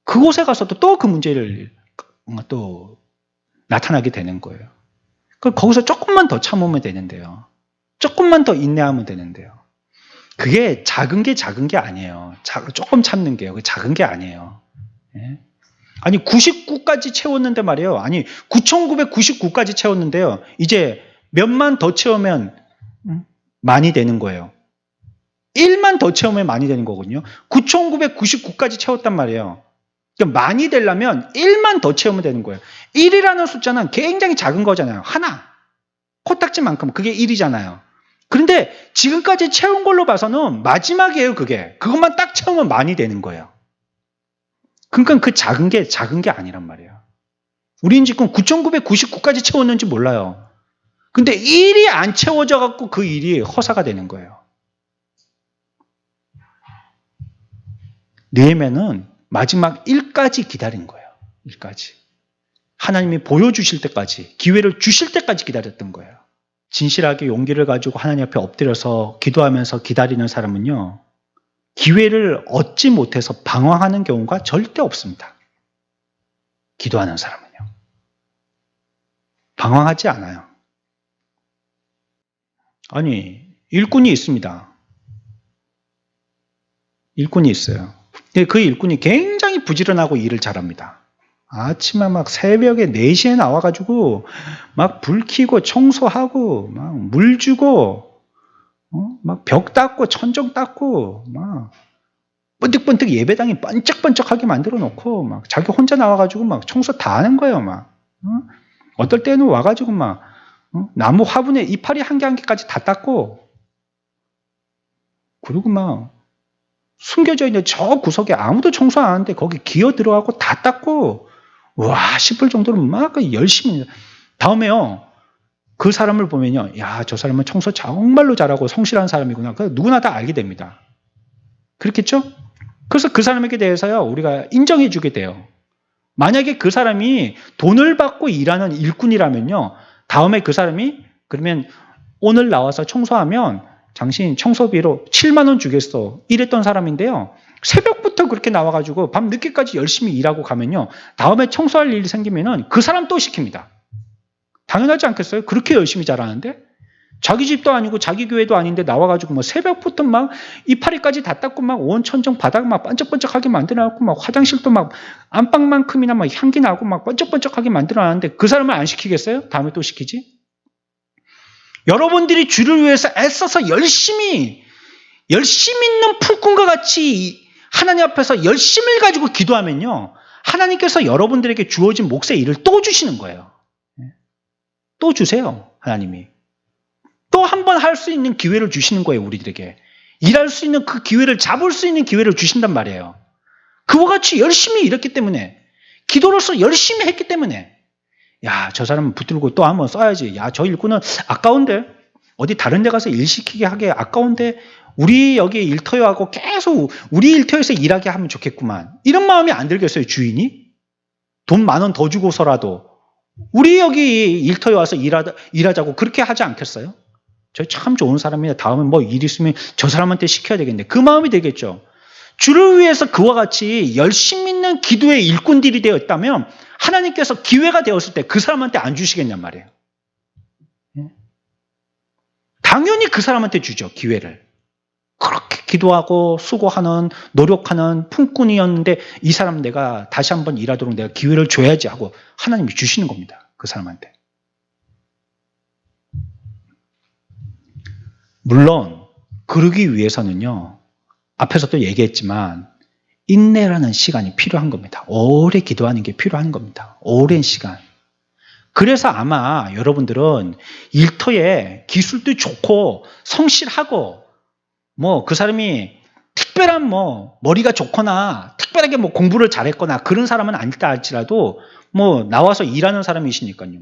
Speaker 1: 그곳에 가서도 또 그 문제를 또 나타나게 되는 거예요. 거기서 조금만 더 참으면 되는데요. 조금만 더 인내하면 되는데요. 그게 작은 게 아니에요. 조금 참는 게요. 작은 게 아니에요. 아니 99까지 채웠는데 말이에요. 아니 9,999까지 채웠는데요. 이제 몇만 더 채우면 많이 되는 거예요. 1만 더 채우면 많이 되는 거거든요. 9,999까지 채웠단 말이에요. 그러니까 많이 되려면 1만 더 채우면 되는 거예요. 1이라는 숫자는 굉장히 작은 거잖아요. 하나. 코딱지만큼. 그게 1이잖아요. 그런데 지금까지 채운 걸로 봐서는 마지막이에요. 그것만 딱 채우면 많이 되는 거예요. 그러니까 그 작은 게 아니란 말이에요. 우리는 지금 9,999까지 채웠는지 몰라요. 근데 1이 안 채워져 갖고 그 일이 허사가 되는 거예요. 느헤미야는 마지막 1까지 기다린 거예요. 1까지. 하나님이 보여주실 때까지, 기회를 주실 때까지 기다렸던 거예요. 진실하게 용기를 가지고 하나님 앞에 엎드려서 기도하면서 기다리는 사람은요. 기회를 얻지 못해서 방황하는 경우가 절대 없습니다. 기도하는 사람은요. 방황하지 않아요. 아니 일꾼이 있습니다. 일꾼이 있어요. 근데 그 일꾼이 굉장히 부지런하고 일을 잘합니다. 아침에 막 새벽에 4시에 나와가지고 막 불 켜고 청소하고 막 물 주고 막 벽 닦고 천정 닦고 막 번뜩번뜩 예배당이 번쩍번쩍하게 만들어 놓고 막 자기 혼자 나와가지고 막 청소 다 하는 거예요. 막 어떨 때는 와가지고 막 나무 화분에 이파리 한 개 한 개까지 다 닦고 그리고 막 숨겨져 있는 저 구석에 아무도 청소 안 하는데 거기 기어 들어가고 다 닦고 와 싶을 정도로 막 열심히 다음에요. 그 사람을 보면요. 야, 저 사람은 청소 정말로 잘하고 성실한 사람이구나. 누구나 다 알게 됩니다. 그렇겠죠? 그래서 그 사람에게 대해서요. 우리가 인정해 주게 돼요. 만약에 그 사람이 돈을 받고 일하는 일꾼이라면요. 다음에 그 사람이 그러면 오늘 나와서 청소하면 당신 청소비로 7만 원 주겠어. 이랬던 사람인데요. 새벽부터 그렇게 나와가지고 밤 늦게까지 열심히 일하고 가면요. 다음에 청소할 일이 생기면은 그 사람 또 시킵니다. 당연하지 않겠어요? 그렇게 열심히 잘하는데? 자기 집도 아니고 자기 교회도 아닌데 나와가지고 뭐 새벽부터 막 이파리까지 다 닦고 막 온 천정 바닥 막 번쩍번쩍하게 만들어놨고 막 화장실도 막 안방만큼이나 막 향기 나고 막 번쩍번쩍하게 만들어놨는데 그 사람을 안 시키겠어요? 다음에 또 시키지? 여러분들이 주를 위해서 애써서 열심히 있는 풀꾼과 같이 하나님 앞에서 열심을 가지고 기도하면요. 하나님께서 여러분들에게 주어진 몫의 일을 또 주시는 거예요. 또 주세요. 하나님이. 또 한 번 할 수 있는 기회를 주시는 거예요. 우리들에게. 일할 수 있는 그 기회를 잡을 수 있는 기회를 주신단 말이에요. 그와 같이 열심히 일했기 때문에 기도로서 열심히 했기 때문에 야, 저 사람 붙들고 또 한번 써야지. 야, 저 일꾼은 아까운데 어디 다른 데 가서 일 시키게 하게 아까운데 우리 여기 일터요하고 계속 우리 일터에서 일하게 하면 좋겠구만. 이런 마음이 안 들겠어요. 주인이? 돈 10,000원 더 주고서라도 우리 여기 일터에 와서 일하자고 그렇게 하지 않겠어요? 저 참 좋은 사람이야. 다음에 뭐 일 있으면 저 사람한테 시켜야 되겠네. 그 마음이 되겠죠. 주를 위해서 그와 같이 열심 있는 기도의 일꾼들이 되었다면 하나님께서 기회가 되었을 때 그 사람한테 안 주시겠냔 말이에요. 당연히 그 사람한테 주죠. 기회를. 그렇게 기도하고 수고하는 노력하는 품꾼이었는데 이 사람 내가 다시 한번 일하도록 내가 기회를 줘야지 하고 하나님이 주시는 겁니다. 그 사람한테. 물론 그러기 위해서는요. 앞에서도 얘기했지만 인내라는 시간이 필요한 겁니다. 오래 기도하는 게 필요한 겁니다. 오랜 시간. 그래서 아마 여러분들은 일터에 기술도 좋고 성실하고 뭐 그 사람이 특별한 뭐 머리가 좋거나 특별하게 뭐 공부를 잘했거나 그런 사람은 아니다 할지라도 뭐 나와서 일하는 사람이시니까요.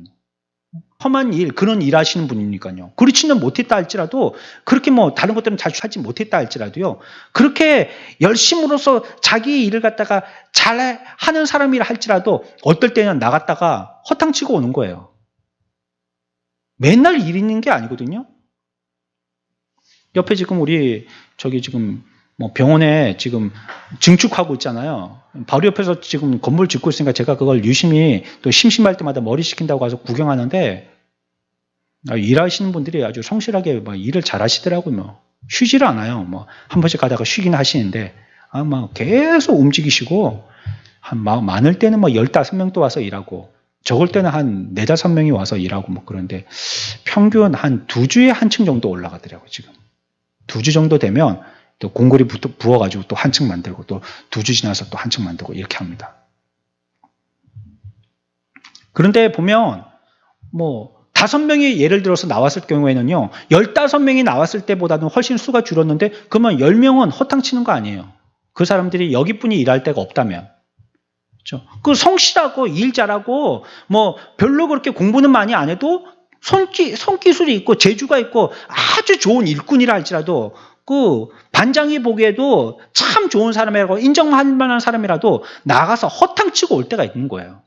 Speaker 1: 험한 일, 그런 일 하시는 분이니까요. 그렇지는 못했다 할지라도, 그렇게 뭐 다른 것들은 잘 하지 못했다 할지라도요, 그렇게 열심으로써 자기 일을 갖다가 잘 하는 사람이라 할지라도, 어떨 때는 나갔다가 허탕치고 오는 거예요. 맨날 일 있는 게 아니거든요. 옆에 지금 우리, 저기 지금, 뭐 병원에 지금 증축하고 있잖아요. 바로 옆에서 지금 건물 짓고 있으니까 제가 그걸 유심히 또 심심할 때마다 머리 식힌다고 가서 구경하는데 일하시는 분들이 아주 성실하게 뭐 일을 잘 하시더라고요. 뭐 쉬지를 않아요. 뭐 한 번씩 가다가 쉬긴 하시는데 막 계속 움직이시고 많을 때는 뭐 15명도 와서 일하고 적을 때는 한 4, 5명이 와서 일하고 뭐 그런데 평균 한 2주에 한 층 정도 올라가더라고요. 지금 2주 정도 되면 또 공고리 부어가지고 또 한 층 만들고 또 2주 지나서 또 한 층 만들고 이렇게 합니다. 그런데 보면 뭐 5명이 예를 들어서 나왔을 경우에는요. 15명이 나왔을 때보다는 훨씬 수가 줄었는데 그러면 10명은 허탕치는 거 아니에요. 그 사람들이 여기뿐이 일할 데가 없다면. 그렇죠? 그 성실하고 일 잘하고 뭐 별로 그렇게 공부는 많이 안 해도 손기술이 있고 재주가 있고 아주 좋은 일꾼이라 할지라도 그 반장이 보기에도 참 좋은 사람이라고 인정할 만한 사람이라도 나가서 허탕치고 올 때가 있는 거예요.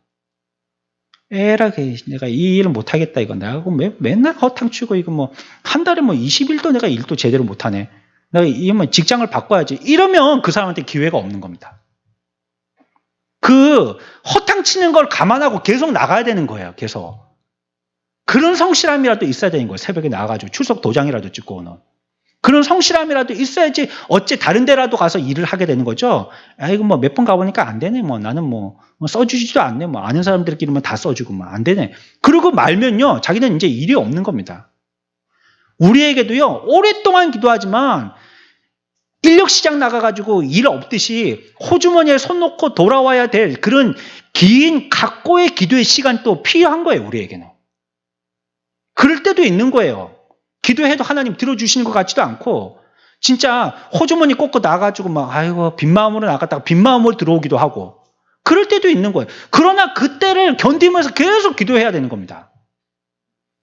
Speaker 1: 에라, 내가 이 일을 못하겠다, 이거. 내가 맨날 허탕치고, 이거 뭐, 한 달에 뭐 20일도 내가 일도 제대로 못하네. 내가 이러면 직장을 바꿔야지. 이러면 그 사람한테 기회가 없는 겁니다. 그 허탕치는 걸 감안하고 계속 나가야 되는 거예요, 계속. 그런 성실함이라도 있어야 되는 거예요. 새벽에 나가가지고 출석 도장이라도 찍고 오는. 그런 성실함이라도 있어야지 어째 다른 데라도 가서 일을 하게 되는 거죠. 이거 뭐 몇 번 가보니까 안 되네. 뭐 나는 뭐 써주지도 않네. 뭐 아는 사람들끼리만 다 써주고 뭐 안 되네. 그러고 말면요. 자기는 이제 일이 없는 겁니다. 우리에게도요. 오랫동안 기도하지만 인력시장 나가가지고 일 없듯이 호주머니에 손 놓고 돌아와야 될 그런 긴 각고의 기도의 시간도 필요한 거예요. 우리에게는. 그럴 때도 있는 거예요. 기도해도 하나님 들어주시는 것 같지도 않고 진짜 호주머니 꽂고 나가지고 막 아이고 빈 마음으로 나갔다가 빈 마음으로 들어오기도 하고 그럴 때도 있는 거예요. 그러나 그때를 견디면서 계속 기도해야 되는 겁니다.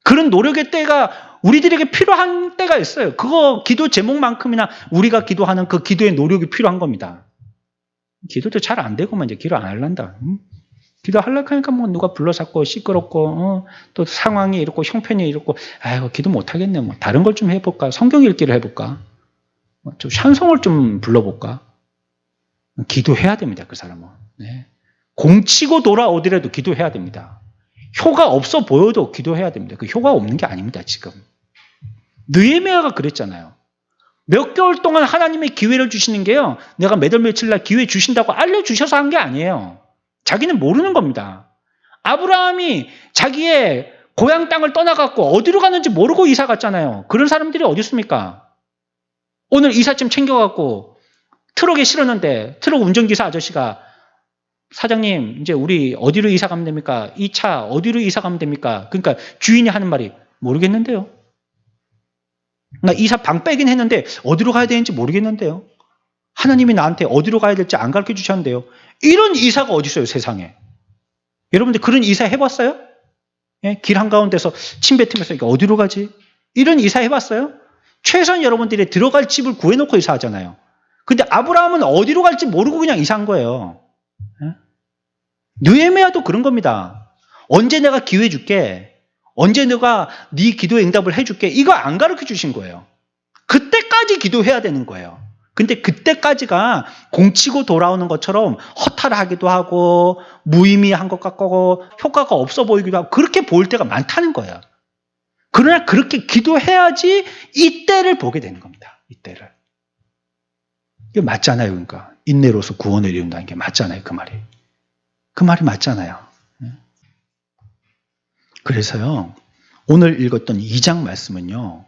Speaker 1: 그런 노력의 때가 우리들에게 필요한 때가 있어요. 그거 기도 제목만큼이나 우리가 기도하는 그 기도의 노력이 필요한 겁니다. 기도도 잘 안 되고만 이제 기도 안 할란다. 기도하려고 하니까 뭐 누가 불러잡고 시끄럽고 또 상황이 이렇고 형편이 이렇고 아이고 기도 못하겠네. 뭐 다른 걸 좀 해볼까? 성경 읽기를 해볼까? 좀 찬송을 좀 불러볼까? 기도해야 됩니다. 그 사람은. 네. 공치고 돌아오더라도 기도해야 됩니다. 효가 없어 보여도 기도해야 됩니다. 그 효가 없는 게 아닙니다. 지금. 느헤미야가 그랬잖아요. 몇 개월 동안 하나님의 기회를 주시는 게요. 내가 몇 월 며칠 날 기회 주신다고 알려주셔서 한 게 아니에요. 자기는 모르는 겁니다. 아브라함이 자기의 고향 땅을 떠나갔고 어디로 갔는지 모르고 이사 갔잖아요. 그런 사람들이 어디 있습니까? 오늘 이삿짐 챙겨갖고 트럭에 실었는데 트럭 운전기사 아저씨가 사장님 이제 우리 어디로 이사 가면 됩니까? 이 차 어디로 이사 가면 됩니까? 그러니까 주인이 하는 말이 모르겠는데요. 나 이사 방 빼긴 했는데 어디로 가야 되는지 모르겠는데요. 하나님이 나한테 어디로 가야 될지 안 가르쳐 주셨는데요. 이런 이사가 어디 있어요, 세상에. 여러분들 그런 이사 해봤어요? 예? 길 한가운데서 침 뱉으면서 어디로 가지? 이런 이사 해봤어요? 최소한 여러분들이 들어갈 집을 구해놓고 이사하잖아요. 근데 아브라함은 어디로 갈지 모르고 그냥 이사한 거예요. 예? 느헤미야도 그런 겁니다. 언제 내가 기회 줄게? 언제 내가 네 기도에 응답을 해줄게? 이거 안 가르쳐 주신 거예요. 그때까지 기도해야 되는 거예요. 근데 그때까지가 공치고 돌아오는 것처럼 허탈하기도 하고 무의미한 것 같고 효과가 없어 보이기도 하고 그렇게 보일 때가 많다는 거예요. 그러나 그렇게 기도해야지 이때를 보게 되는 겁니다. 이때를. 이게 맞잖아요. 그러니까 인내로서 구원을 이룬다는 게 맞잖아요. 그 말이. 그 말이 맞잖아요. 그래서요. 오늘 읽었던 2장 말씀은요.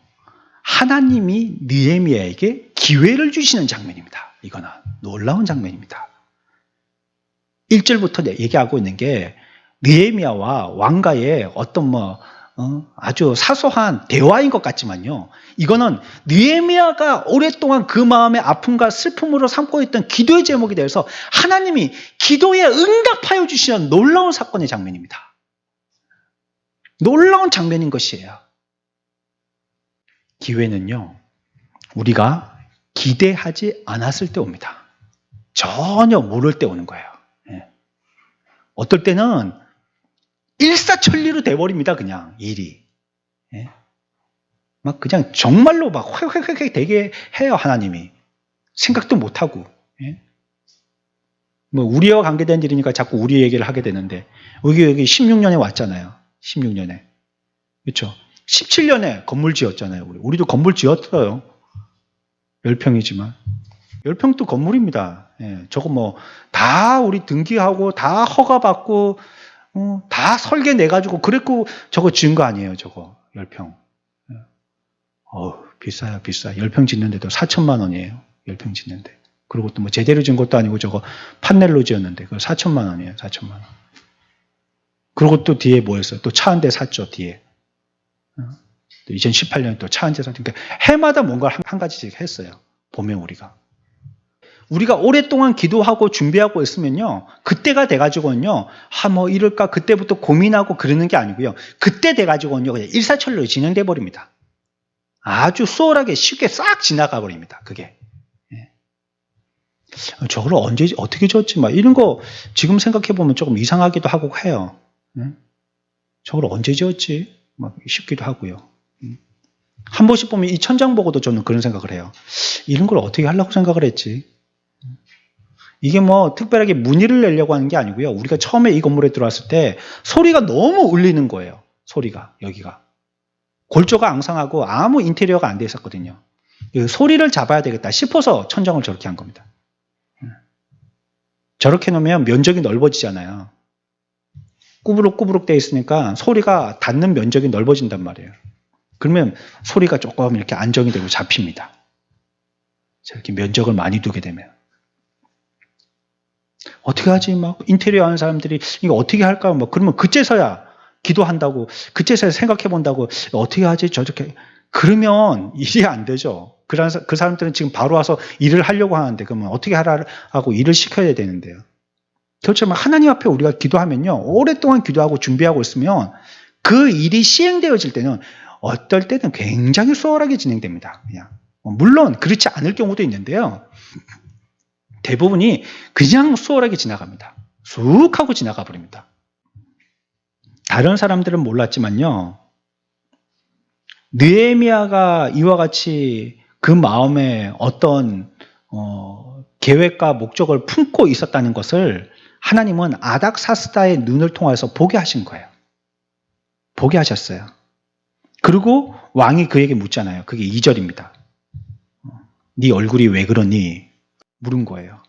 Speaker 1: 하나님이 느헤미야에게 기회를 주시는 장면입니다. 이거는 놀라운 장면입니다. 1절부터 얘기하고 있는 게 느헤미야와 왕가의 어떤 아주 사소한 대화인 것 같지만요. 이거는 느헤미야가 오랫동안 그 마음의 아픔과 슬픔으로 삼고 있던 기도의 제목에 대해서 하나님이 기도에 응답하여 주시는 놀라운 사건의 장면입니다. 놀라운 장면인 것이에요. 기회는요, 우리가 기대하지 않았을 때 옵니다. 전혀 모를 때 오는 거예요. 예. 어떨 때는 일사천리로 돼버립니다, 그냥 일이. 예. 막 그냥 정말로 막 획획획 되게 해요, 하나님이. 생각도 못하고. 예. 뭐 우리와 관계된 일이니까 자꾸 우리 얘기를 하게 되는데, 여기 16년에 왔잖아요. 16년에. 그렇죠? 17년에 건물 지었잖아요. 우리도 건물 지었어요. 10평이지만. 10평도 건물입니다. 예, 저거 뭐 다 우리 등기하고 다 허가받고 다 설계 내가지고 그랬고 저거 지은 거 아니에요. 저거 10평. 비싸요. 비싸. 10평 짓는데도 4천만 원이에요. 10평 짓는데. 그리고 또 뭐 제대로 지은 것도 아니고 저거 판넬로 지었는데 그거 4천만 원이에요. 4천만 원. 그리고 또 뒤에 뭐였어요? 또 차 한 대 샀죠. 뒤에. 2018년에 또 차 한 대 샀죠. 그러니까 해마다 뭔가 한 가지씩 했어요. 보면 우리가 오랫동안 기도하고 준비하고 있으면요. 그때가 돼가지고는요. 뭐 이럴까 그때부터 고민하고 그러는 게 아니고요. 그때 돼가지고는요. 그냥 일사천리로 진행돼 버립니다. 아주 수월하게 쉽게 싹 지나가 버립니다. 그게. 예. 저걸 언제 어떻게 지었지? 막 이런 거 지금 생각해 보면 조금 이상하기도 하고 해요. 예? 저걸 언제 지었지? 막 싶기도 하고요. 한 번씩 보면 이 천장 보고도 저는 그런 생각을 해요. 이런 걸 어떻게 하려고 생각을 했지? 이게 뭐 특별하게 문의를 내려고 하는 게 아니고요. 우리가 처음에 이 건물에 들어왔을 때 소리가 너무 울리는 거예요. 소리가 여기가. 골조가 앙상하고 아무 인테리어가 안 돼 있었거든요. 소리를 잡아야 되겠다 싶어서 천장을 저렇게 한 겁니다. 저렇게 놓으면 면적이 넓어지잖아요. 꾸부룩꾸부룩 돼 있으니까 소리가 닿는 면적이 넓어진단 말이에요. 그러면 소리가 조금 이렇게 안정이 되고 잡힙니다. 저렇게 면적을 많이 두게 되면. 어떻게 하지? 막 인테리어 하는 사람들이 이거 어떻게 할까? 막 그러면 그제서야 기도한다고, 그제서야 생각해 본다고, 어떻게 하지? 저렇게. 그러면 일이 안 되죠. 그 사람들은 지금 바로 와서 일을 하려고 하는데, 그러면 어떻게 하라 하고 일을 시켜야 되는데요. 그렇지만 하나님 앞에 우리가 기도하면요, 오랫동안 기도하고 준비하고 있으면 그 일이 시행되어질 때는 어떨 때는 굉장히 수월하게 진행됩니다. 그냥. 물론 그렇지 않을 경우도 있는데요. 대부분이 그냥 수월하게 지나갑니다. 쑥 하고 지나가 버립니다. 다른 사람들은 몰랐지만요, 느헤미야가 이와 같이 그 마음에 어떤 계획과 목적을 품고 있었다는 것을 하나님은 아닥사스다의 눈을 통해서 보게 하신 거예요. 보게 하셨어요. 그리고 왕이 그에게 묻잖아요. 그게 2절입니다. 네 얼굴이 왜 그러니? 물은 거예요.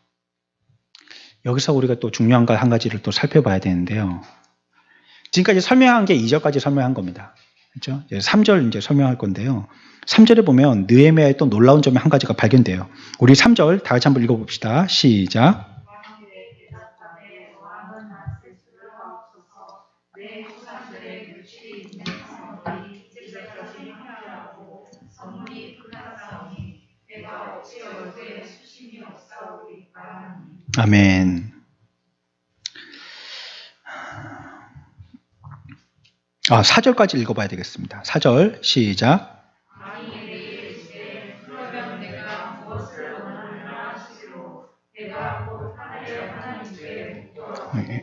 Speaker 1: 여기서 우리가 또 중요한 한 가지를 또 살펴봐야 되는데요. 지금까지 설명한 게 2절까지 설명한 겁니다. 그렇죠? 3절 이제 설명할 건데요. 3절에 보면 느헤미야의 또 놀라운 점이 한 가지가 발견돼요. 우리 3절 다 같이 한번 읽어봅시다. 시작. 아멘. 4절까지 읽어봐야 되겠습니다. 4절 시작.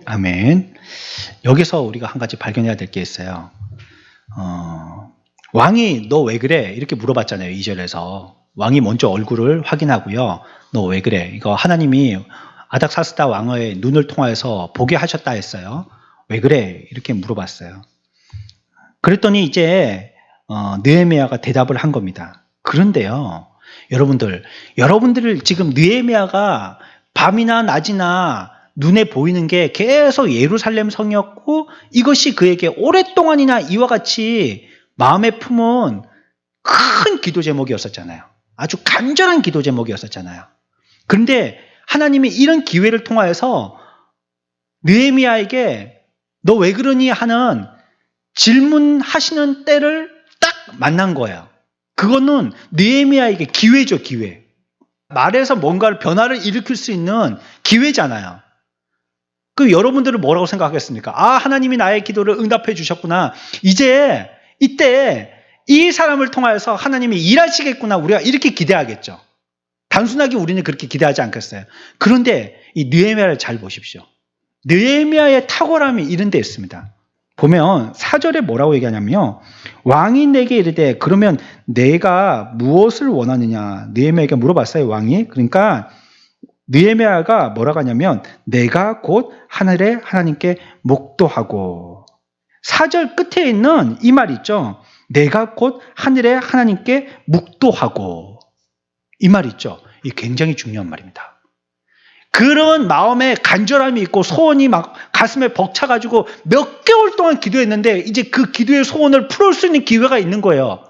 Speaker 1: 아멘. 여기서 우리가 한 가지 발견해야 될 게 있어요. 왕이 너 왜 그래? 이렇게 물어봤잖아요. 2절에서. 왕이 먼저 얼굴을 확인하고요. 너 왜 그래? 이거 하나님이 아닥사스다 왕의 눈을 통해서 보게 하셨다 했어요. 왜 그래? 이렇게 물어봤어요. 그랬더니 이제 느헤미야가 대답을 한 겁니다. 그런데요, 여러분들 지금 느헤미야가 밤이나 낮이나 눈에 보이는 게 계속 예루살렘 성이었고 이것이 그에게 오랫동안이나 이와 같이 마음에 품은 큰 기도 제목이었었잖아요. 아주 간절한 기도 제목이었었잖아요. 그런데 하나님이 이런 기회를 통하여서 느헤미야에게 너 왜 그러니 하는 질문하시는 때를 딱 만난 거예요. 그거는 느헤미야에게 기회죠, 기회. 말에서 뭔가를 변화를 일으킬 수 있는 기회잖아요. 그 여러분들은 뭐라고 생각하겠습니까? 하나님이 나의 기도를 응답해 주셨구나. 이제 이때 이 사람을 통해서 하나님이 일하시겠구나. 우리가 이렇게 기대하겠죠. 단순하게 우리는 그렇게 기대하지 않겠어요. 그런데 이 느헤미야를 잘 보십시오. 느헤미야의 탁월함이 이런 데 있습니다. 보면 4절에 뭐라고 얘기하냐면요. 왕이 내게 이르되 그러면 내가 무엇을 원하느냐. 느헤미야에게 물어봤어요. 왕이. 그러니까 느헤미야가 뭐라고 하냐면 내가 곧 하늘의 하나님께 묵도하고 4절 끝에 있는 이 말 있죠. 내가 곧 하늘의 하나님께 묵도하고 이 말 있죠. 이 굉장히 중요한 말입니다. 그런 마음에 간절함이 있고 소원이 막 가슴에 벅차가지고 몇 개월 동안 기도했는데 이제 그 기도의 소원을 풀을 수 있는 기회가 있는 거예요.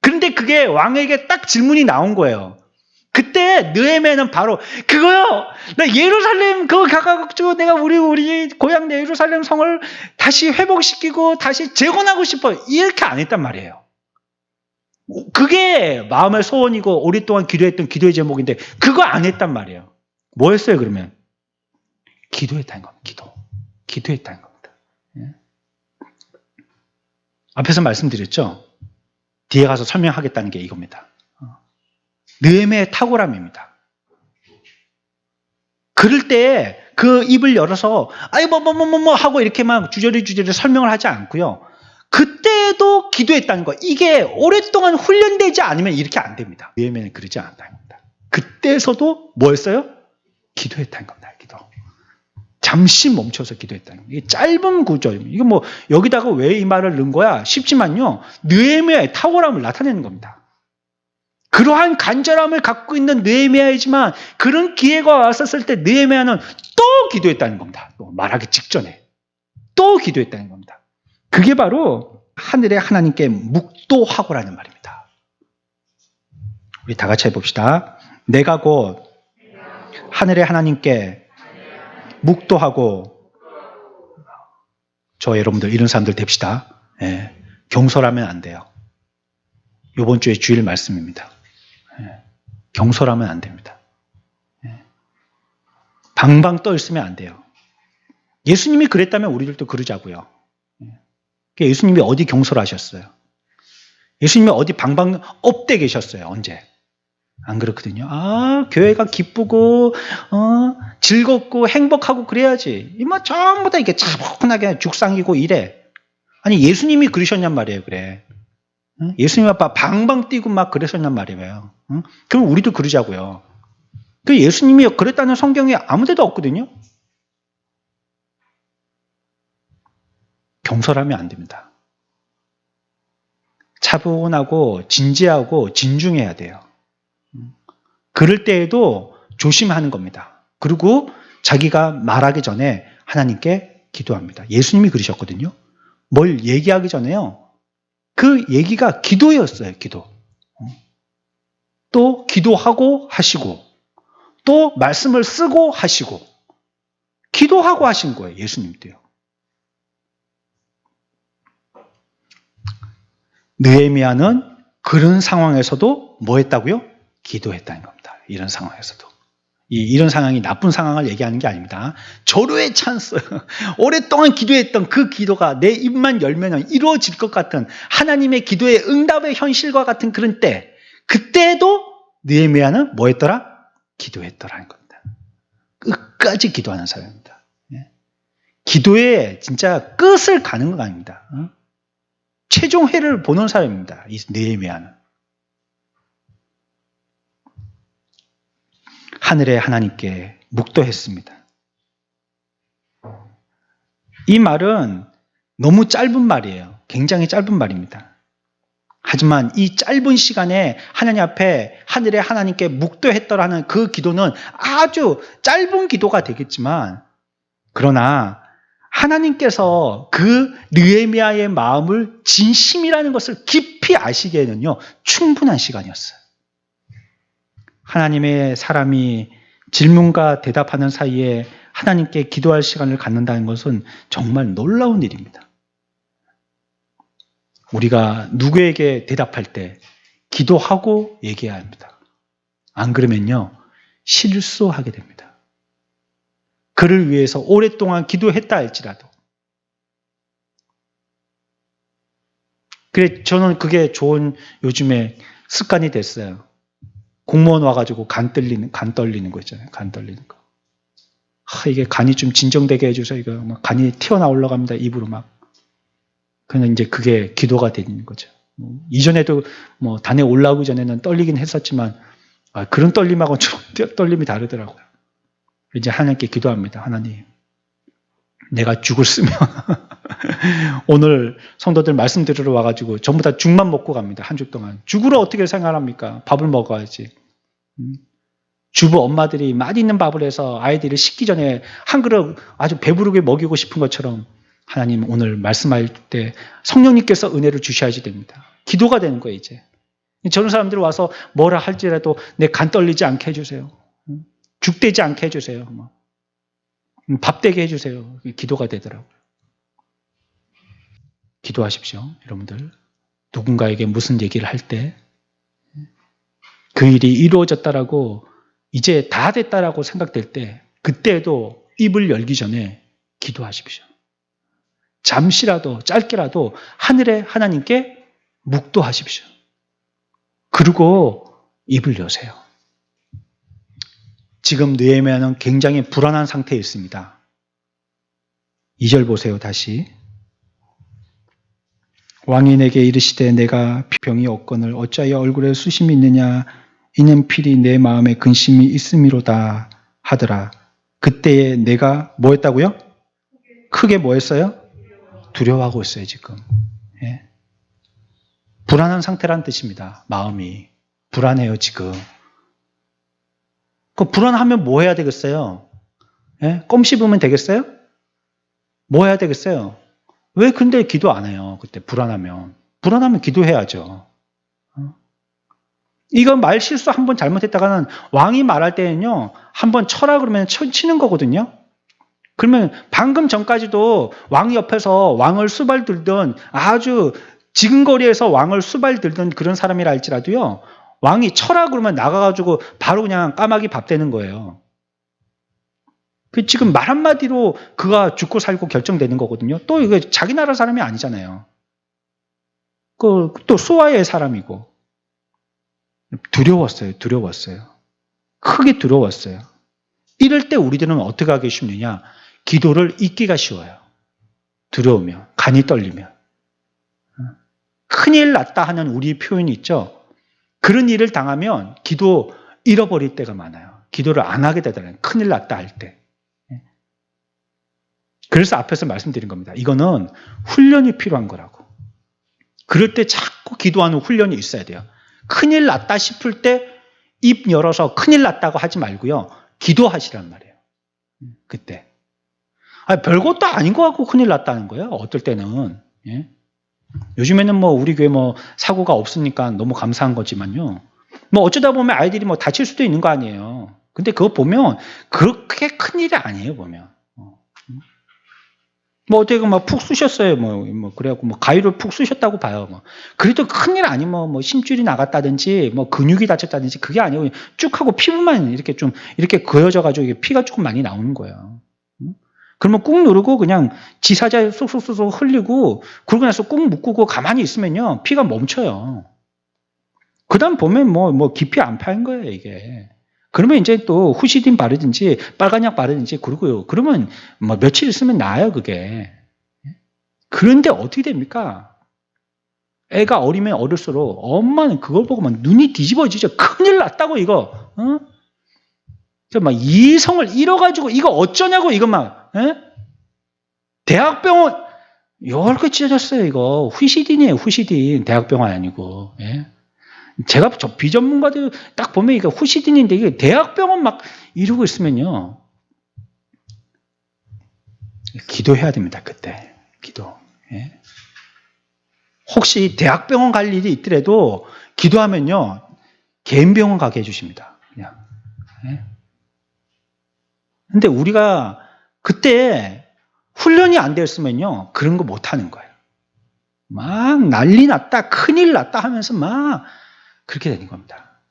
Speaker 1: 그런데 그게 왕에게 딱 질문이 나온 거예요. 그때 느헤미야는 바로 그거요. 나 예루살렘 그거 가가지고 내가 우리 고향 예루살렘 성을 다시 회복시키고 다시 재건하고 싶어. 이렇게 안 했단 말이에요. 그게 마음의 소원이고 오랫동안 기도했던 기도의 제목인데 그거 안 했단 말이에요. 뭐 했어요 그러면? 기도했다는 겁니다. 기도했다는 겁니다. 예? 앞에서 말씀드렸죠. 뒤에 가서 설명하겠다는 게 이겁니다. 느헤미야의 탁월함입니다. 그럴 때 그 입을 열어서 뭐 하고 이렇게만 주저리 설명을 하지 않고요. 그때도 기도했다는 거. 이게 오랫동안 훈련되지 않으면 이렇게 안 됩니다. 느헤미야는 그러지 않았다는 겁니다. 그때서도 뭐 했어요? 기도했다는 겁니다. 기도. 잠시 멈춰서 기도했다는 겁니다. 이게 짧은 구절입니다. 이거 뭐 여기다가 왜 이 말을 넣은 거야? 쉽지만요. 느헤미야의 탁월함을 나타내는 겁니다. 그러한 간절함을 갖고 있는 느헤미야이지만 그런 기회가 왔었을 때 느헤미야는 또 기도했다는 겁니다. 또 말하기 직전에 또 기도했다는 겁니다. 그게 바로 하늘의 하나님께 묵도하고라는 말입니다. 우리 다 같이 해봅시다. 내가 곧 하늘의 하나님께 묵도하고. 저 여러분들 이런 사람들 됩시다. 예. 경솔하면 안 돼요. 이번 주에 주일 말씀입니다. 예. 경솔하면 안 됩니다. 예. 방방 떠 있으면 안 돼요. 예수님이 그랬다면 우리들도 그러자고요. 예. 예수님이 어디 경솔하셨어요? 예수님이 어디 방방 업돼 계셨어요? 언제? 안 그렇거든요. 아, 교회가 기쁘고 즐겁고 행복하고 그래야지. 이뭐 전부 다 이렇게 차분하게 죽상이고 이래. 아니 예수님이 그러셨냔 말이에요. 그래. 예수님 아빠 방방 뛰고 막 그러셨냔 말이에요. 그럼 우리도 그러자고요. 그 예수님이 그랬다는 성경에 아무 데도 없거든요. 경솔하면 안 됩니다. 차분하고 진지하고 진중해야 돼요. 그럴 때에도 조심하는 겁니다. 그리고 자기가 말하기 전에 하나님께 기도합니다. 예수님이 그러셨거든요. 뭘 얘기하기 전에요. 그 얘기가 기도였어요. 기도. 또 기도하고 하시고 또 말씀을 쓰고 하시고 기도하고 하신 거예요. 예수님도요. 느헤미야는 그런 상황에서도 뭐 했다고요? 기도했다는 겁니다. 이런 상황에서도. 이런 상황이 나쁜 상황을 얘기하는 게 아닙니다. 절호의 찬스. 오랫동안 기도했던 그 기도가 내 입만 열면 이루어질 것 같은 하나님의 기도의 응답의 현실과 같은 그런 때, 그때도 느헤미야는 뭐 했더라? 기도했더라는 겁니다. 끝까지 기도하는 사람입니다. 기도에 진짜 끝을 가는 건 아닙니다. 최종 회를 보는 사람입니다. 이 느헤미야는. 하늘의 하나님께 묵도했습니다. 이 말은 너무 짧은 말이에요. 굉장히 짧은 말입니다. 하지만 이 짧은 시간에 하나님 앞에 하늘의 하나님께 묵도했더라는 그 기도는 아주 짧은 기도가 되겠지만, 그러나 하나님께서 그 느헤미야의 마음을 진심이라는 것을 깊이 아시기에는요, 충분한 시간이었어요. 하나님의 사람이 질문과 대답하는 사이에 하나님께 기도할 시간을 갖는다는 것은 정말 놀라운 일입니다. 우리가 누구에게 대답할 때 기도하고 얘기해야 합니다. 안 그러면요, 실수하게 됩니다. 그를 위해서 오랫동안 기도했다 할지라도. 그래, 저는 그게 좋은 요즘에 습관이 됐어요. 공무원 와가지고 간 떨리는 거 있잖아요. 간 떨리는 거. 이게 간이 좀 진정되게 해줘서 이거 막 간이 튀어나올라 갑니다. 입으로 막. 그냥 이제 그게 기도가 되는 거죠. 이전에도 뭐 단에 올라오기 전에는 떨리긴 했었지만, 그런 떨림하고 좀 떨림이 다르더라고요. 이제 하나님께 기도합니다. 하나님, 내가 죽을 쓰면 오늘 성도들 말씀 들으러 와가지고 전부 다 죽만 먹고 갑니다. 한 주 동안. 죽으러 어떻게 생각합니까? 밥을 먹어야지. 주부 엄마들이 맛있는 밥을 해서 아이들을 씻기 전에 한 그릇 아주 배부르게 먹이고 싶은 것처럼, 하나님 오늘 말씀할 때 성령님께서 은혜를 주셔야지 됩니다. 기도가 되는 거예요. 이제 저런 사람들 와서 뭐라 할지라도 내 간 떨리지 않게 해주세요. 죽되지 않게 해주세요. 밥 되게 해주세요. 기도가 되더라고요. 기도하십시오. 여러분들, 누군가에게 무슨 얘기를 할 때 그 일이 이루어졌다라고, 이제 다 됐다라고 생각될 때, 그때도 입을 열기 전에 기도하십시오. 잠시라도, 짧게라도 하늘의 하나님께 묵도하십시오. 그리고 입을 여세요. 지금 느헤미야는 굉장히 불안한 상태에 있습니다. 2절 보세요. 다시. 왕이 내게 이르시되 내가 병이 없거늘 어찌하여 얼굴에 수심이 있느냐, 이는 필히 내 마음에 근심이 있음이로다 하더라. 그때에 내가 뭐 했다고요? 크게 뭐 했어요? 두려워하고 있어요. 지금. 예. 불안한 상태란 뜻입니다. 마음이. 불안해요, 지금. 그 불안하면 뭐 해야 되겠어요? 예? 껌 씹으면 되겠어요? 뭐 해야 되겠어요? 왜 근데 기도 안 해요? 그때 불안하면. 불안하면 기도해야죠. 이거 말 실수 한 번 잘못했다가는 왕이 말할 때는요, 한 번 쳐라 그러면 치는 거거든요. 그러면 방금 전까지도 왕 옆에서 왕을 수발들던 아주 지근거리에서 왕을 수발들던 그런 사람이라 할지라도요, 왕이 쳐라 그러면 나가가지고 바로 그냥 까마귀 밥 되는 거예요. 그 지금 말 한마디로 그가 죽고 살고 결정되는 거거든요. 또 이거 자기 나라 사람이 아니잖아요. 또 수아의 사람이고. 두려웠어요. 크게 두려웠어요. 이럴 때 우리들은 어떻게 하기 쉽느냐? 기도를 잊기가 쉬워요. 두려우면, 간이 떨리면. 큰일 났다 하는 우리 표현이 있죠. 그런 일을 당하면 기도 잃어버릴 때가 많아요. 기도를 안 하게 되잖아요. 큰일 났다 할 때. 그래서 앞에서 말씀드린 겁니다. 이거는 훈련이 필요한 거라고. 그럴 때 자꾸 기도하는 훈련이 있어야 돼요. 큰일 났다 싶을 때 입 열어서 큰일 났다고 하지 말고요. 기도하시란 말이에요. 그때. 별것도 아닌 거 같고 큰일 났다는 거예요. 어떨 때는. 예? 요즘에는 뭐 우리 교회 뭐 사고가 없으니까 너무 감사한 거지만요. 뭐 어쩌다 보면 아이들이 뭐 다칠 수도 있는 거 아니에요. 근데 그거 보면 그렇게 큰 일이 아니에요, 보면. 뭐 어떻게 막 푹 쑤셨어요. 뭐 그래갖고 뭐 가위를 푹 쑤셨다고 봐요. 뭐 그래도 큰일 아니면 뭐 심줄이 나갔다든지 뭐 근육이 다쳤다든지 그게 아니고 쭉 하고 피부만 이렇게 좀 이렇게 그어져가지고 피가 조금 많이 나오는 거예요. 그러면 꾹 누르고 그냥 지사자 쏙쏙쏙 흘리고 그러고 나서 꾹 묶고 가만히 있으면요 피가 멈춰요. 그다음 보면 뭐 깊이 안 파인 거예요 이게. 그러면 이제 또 후시딘 바르든지 빨간약 바르든지 그러고요. 그러면 뭐 며칠 있으면 나아요 그게. 그런데 어떻게 됩니까? 애가 어리면 어릴수록 엄마는 그걸 보고 막 눈이 뒤집어지죠. 큰일 났다고 이거. 어? 막 이성을 잃어가지고 이거 어쩌냐고 이거 막. 에? 대학병원 열개 찢어졌어요 이거. 후시딘이에요 후시딘. 대학병원 아니고. 예? 제가 저 비전문가들 딱 보면 이게 후시딘인데 이게 대학병원 막 이러고 있으면요. 기도해야 됩니다. 그때. 기도. 예? 혹시 대학병원 갈 일이 있더라도 기도하면요. 개인 병원 가게 해주십니다. 그냥. 예? 근데 우리가 그때 훈련이 안 되었으면요. 그런 거 못 하는 거예요. 막 난리 났다, 큰일 났다 하면서 막 그렇게 되는 겁니다.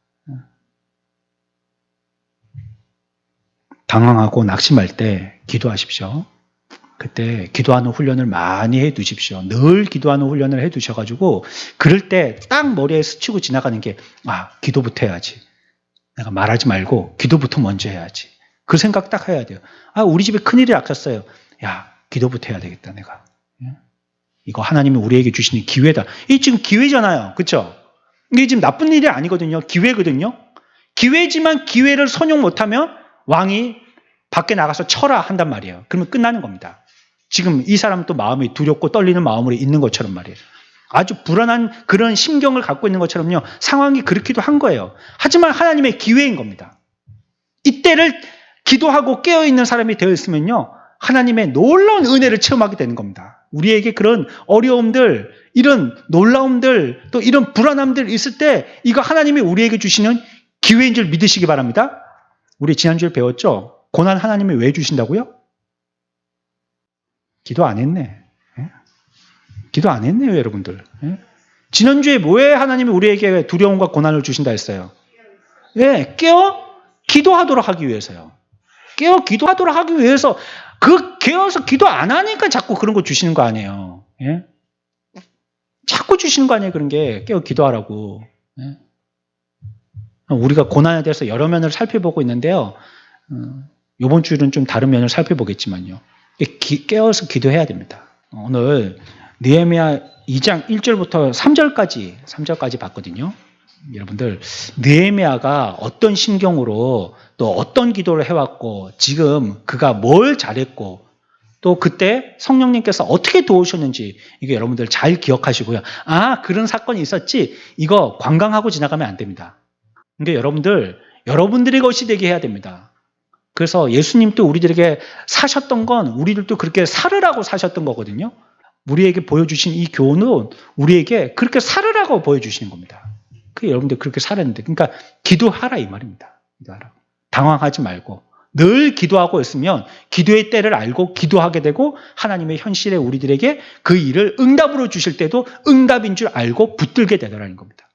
Speaker 1: 당황하고 낙심할 때 기도하십시오. 그때 기도하는 훈련을 많이 해 두십시오. 늘 기도하는 훈련을 해 두셔가지고 그럴 때 딱 머리에 스치고 지나가는 게 기도부터 해야지. 내가 말하지 말고 기도부터 먼저 해야지. 그 생각 딱 해야 돼요. 우리 집에 큰일이 닥쳤어요. 야, 기도부터 해야 되겠다 내가. 이거 하나님이 우리에게 주시는 기회다. 이게 지금 기회잖아요. 그렇죠? 이게 지금 나쁜 일이 아니거든요. 기회거든요. 기회지만 기회를 선용 못하면 왕이 밖에 나가서 쳐라 한단 말이에요. 그러면 끝나는 겁니다. 지금 이 사람은 또 마음이 두렵고 떨리는 마음으로 있는 것처럼 말이에요. 아주 불안한 그런 심경을 갖고 있는 것처럼요. 상황이 그렇기도 한 거예요. 하지만 하나님의 기회인 겁니다. 이때를 기도하고 깨어있는 사람이 되어 있으면요. 하나님의 놀라운 은혜를 체험하게 되는 겁니다. 우리에게 그런 어려움들, 이런 놀라움들, 또 이런 불안함들 있을 때 이거 하나님이 우리에게 주시는 기회인 줄 믿으시기 바랍니다. 우리 지난주에 배웠죠? 고난 하나님이 왜 주신다고요? 기도 안 했네. 기도 안 했네요, 여러분들. 지난주에 왜 하나님이 우리에게 두려움과 고난을 주신다 했어요? 깨어 기도하도록 하기 위해서요. 깨어 기도하도록 하기 위해서 깨어서 기도 안 하니까 자꾸 그런 거 주시는 거 아니에요. 자꾸 주시는 거 아니에요, 그런 게. 깨어 기도하라고. 우리가 고난에 대해서 여러 면을 살펴보고 있는데요. 이번 주는 좀 다른 면을 살펴보겠지만요. 깨어서 기도해야 됩니다. 오늘 느헤미야 2장 1절부터 3절까지 봤거든요. 여러분들 느헤미야가 어떤 심경으로 또 어떤 기도를 해왔고 지금 그가 뭘 잘했고 또 그때 성령님께서 어떻게 도우셨는지 이게 여러분들 잘 기억하시고요. 그런 사건이 있었지 이거 관광하고 지나가면 안 됩니다. 근데 여러분들의 것이 되게 해야 됩니다. 그래서 예수님도 우리들에게 사셨던 건 우리들도 그렇게 살으라고 사셨던 거거든요. 우리에게 보여주신 이 교훈은 우리에게 그렇게 살으라고 보여주시는 겁니다. 그 여러분들 그렇게 살았는데, 그러니까 기도하라 이 말입니다. 기도하라. 당황하지 말고 늘 기도하고 있으면 기도의 때를 알고 기도하게 되고 하나님의 현실에 우리들에게 그 일을 응답으로 주실 때도 응답인 줄 알고 붙들게 되더라는 겁니다.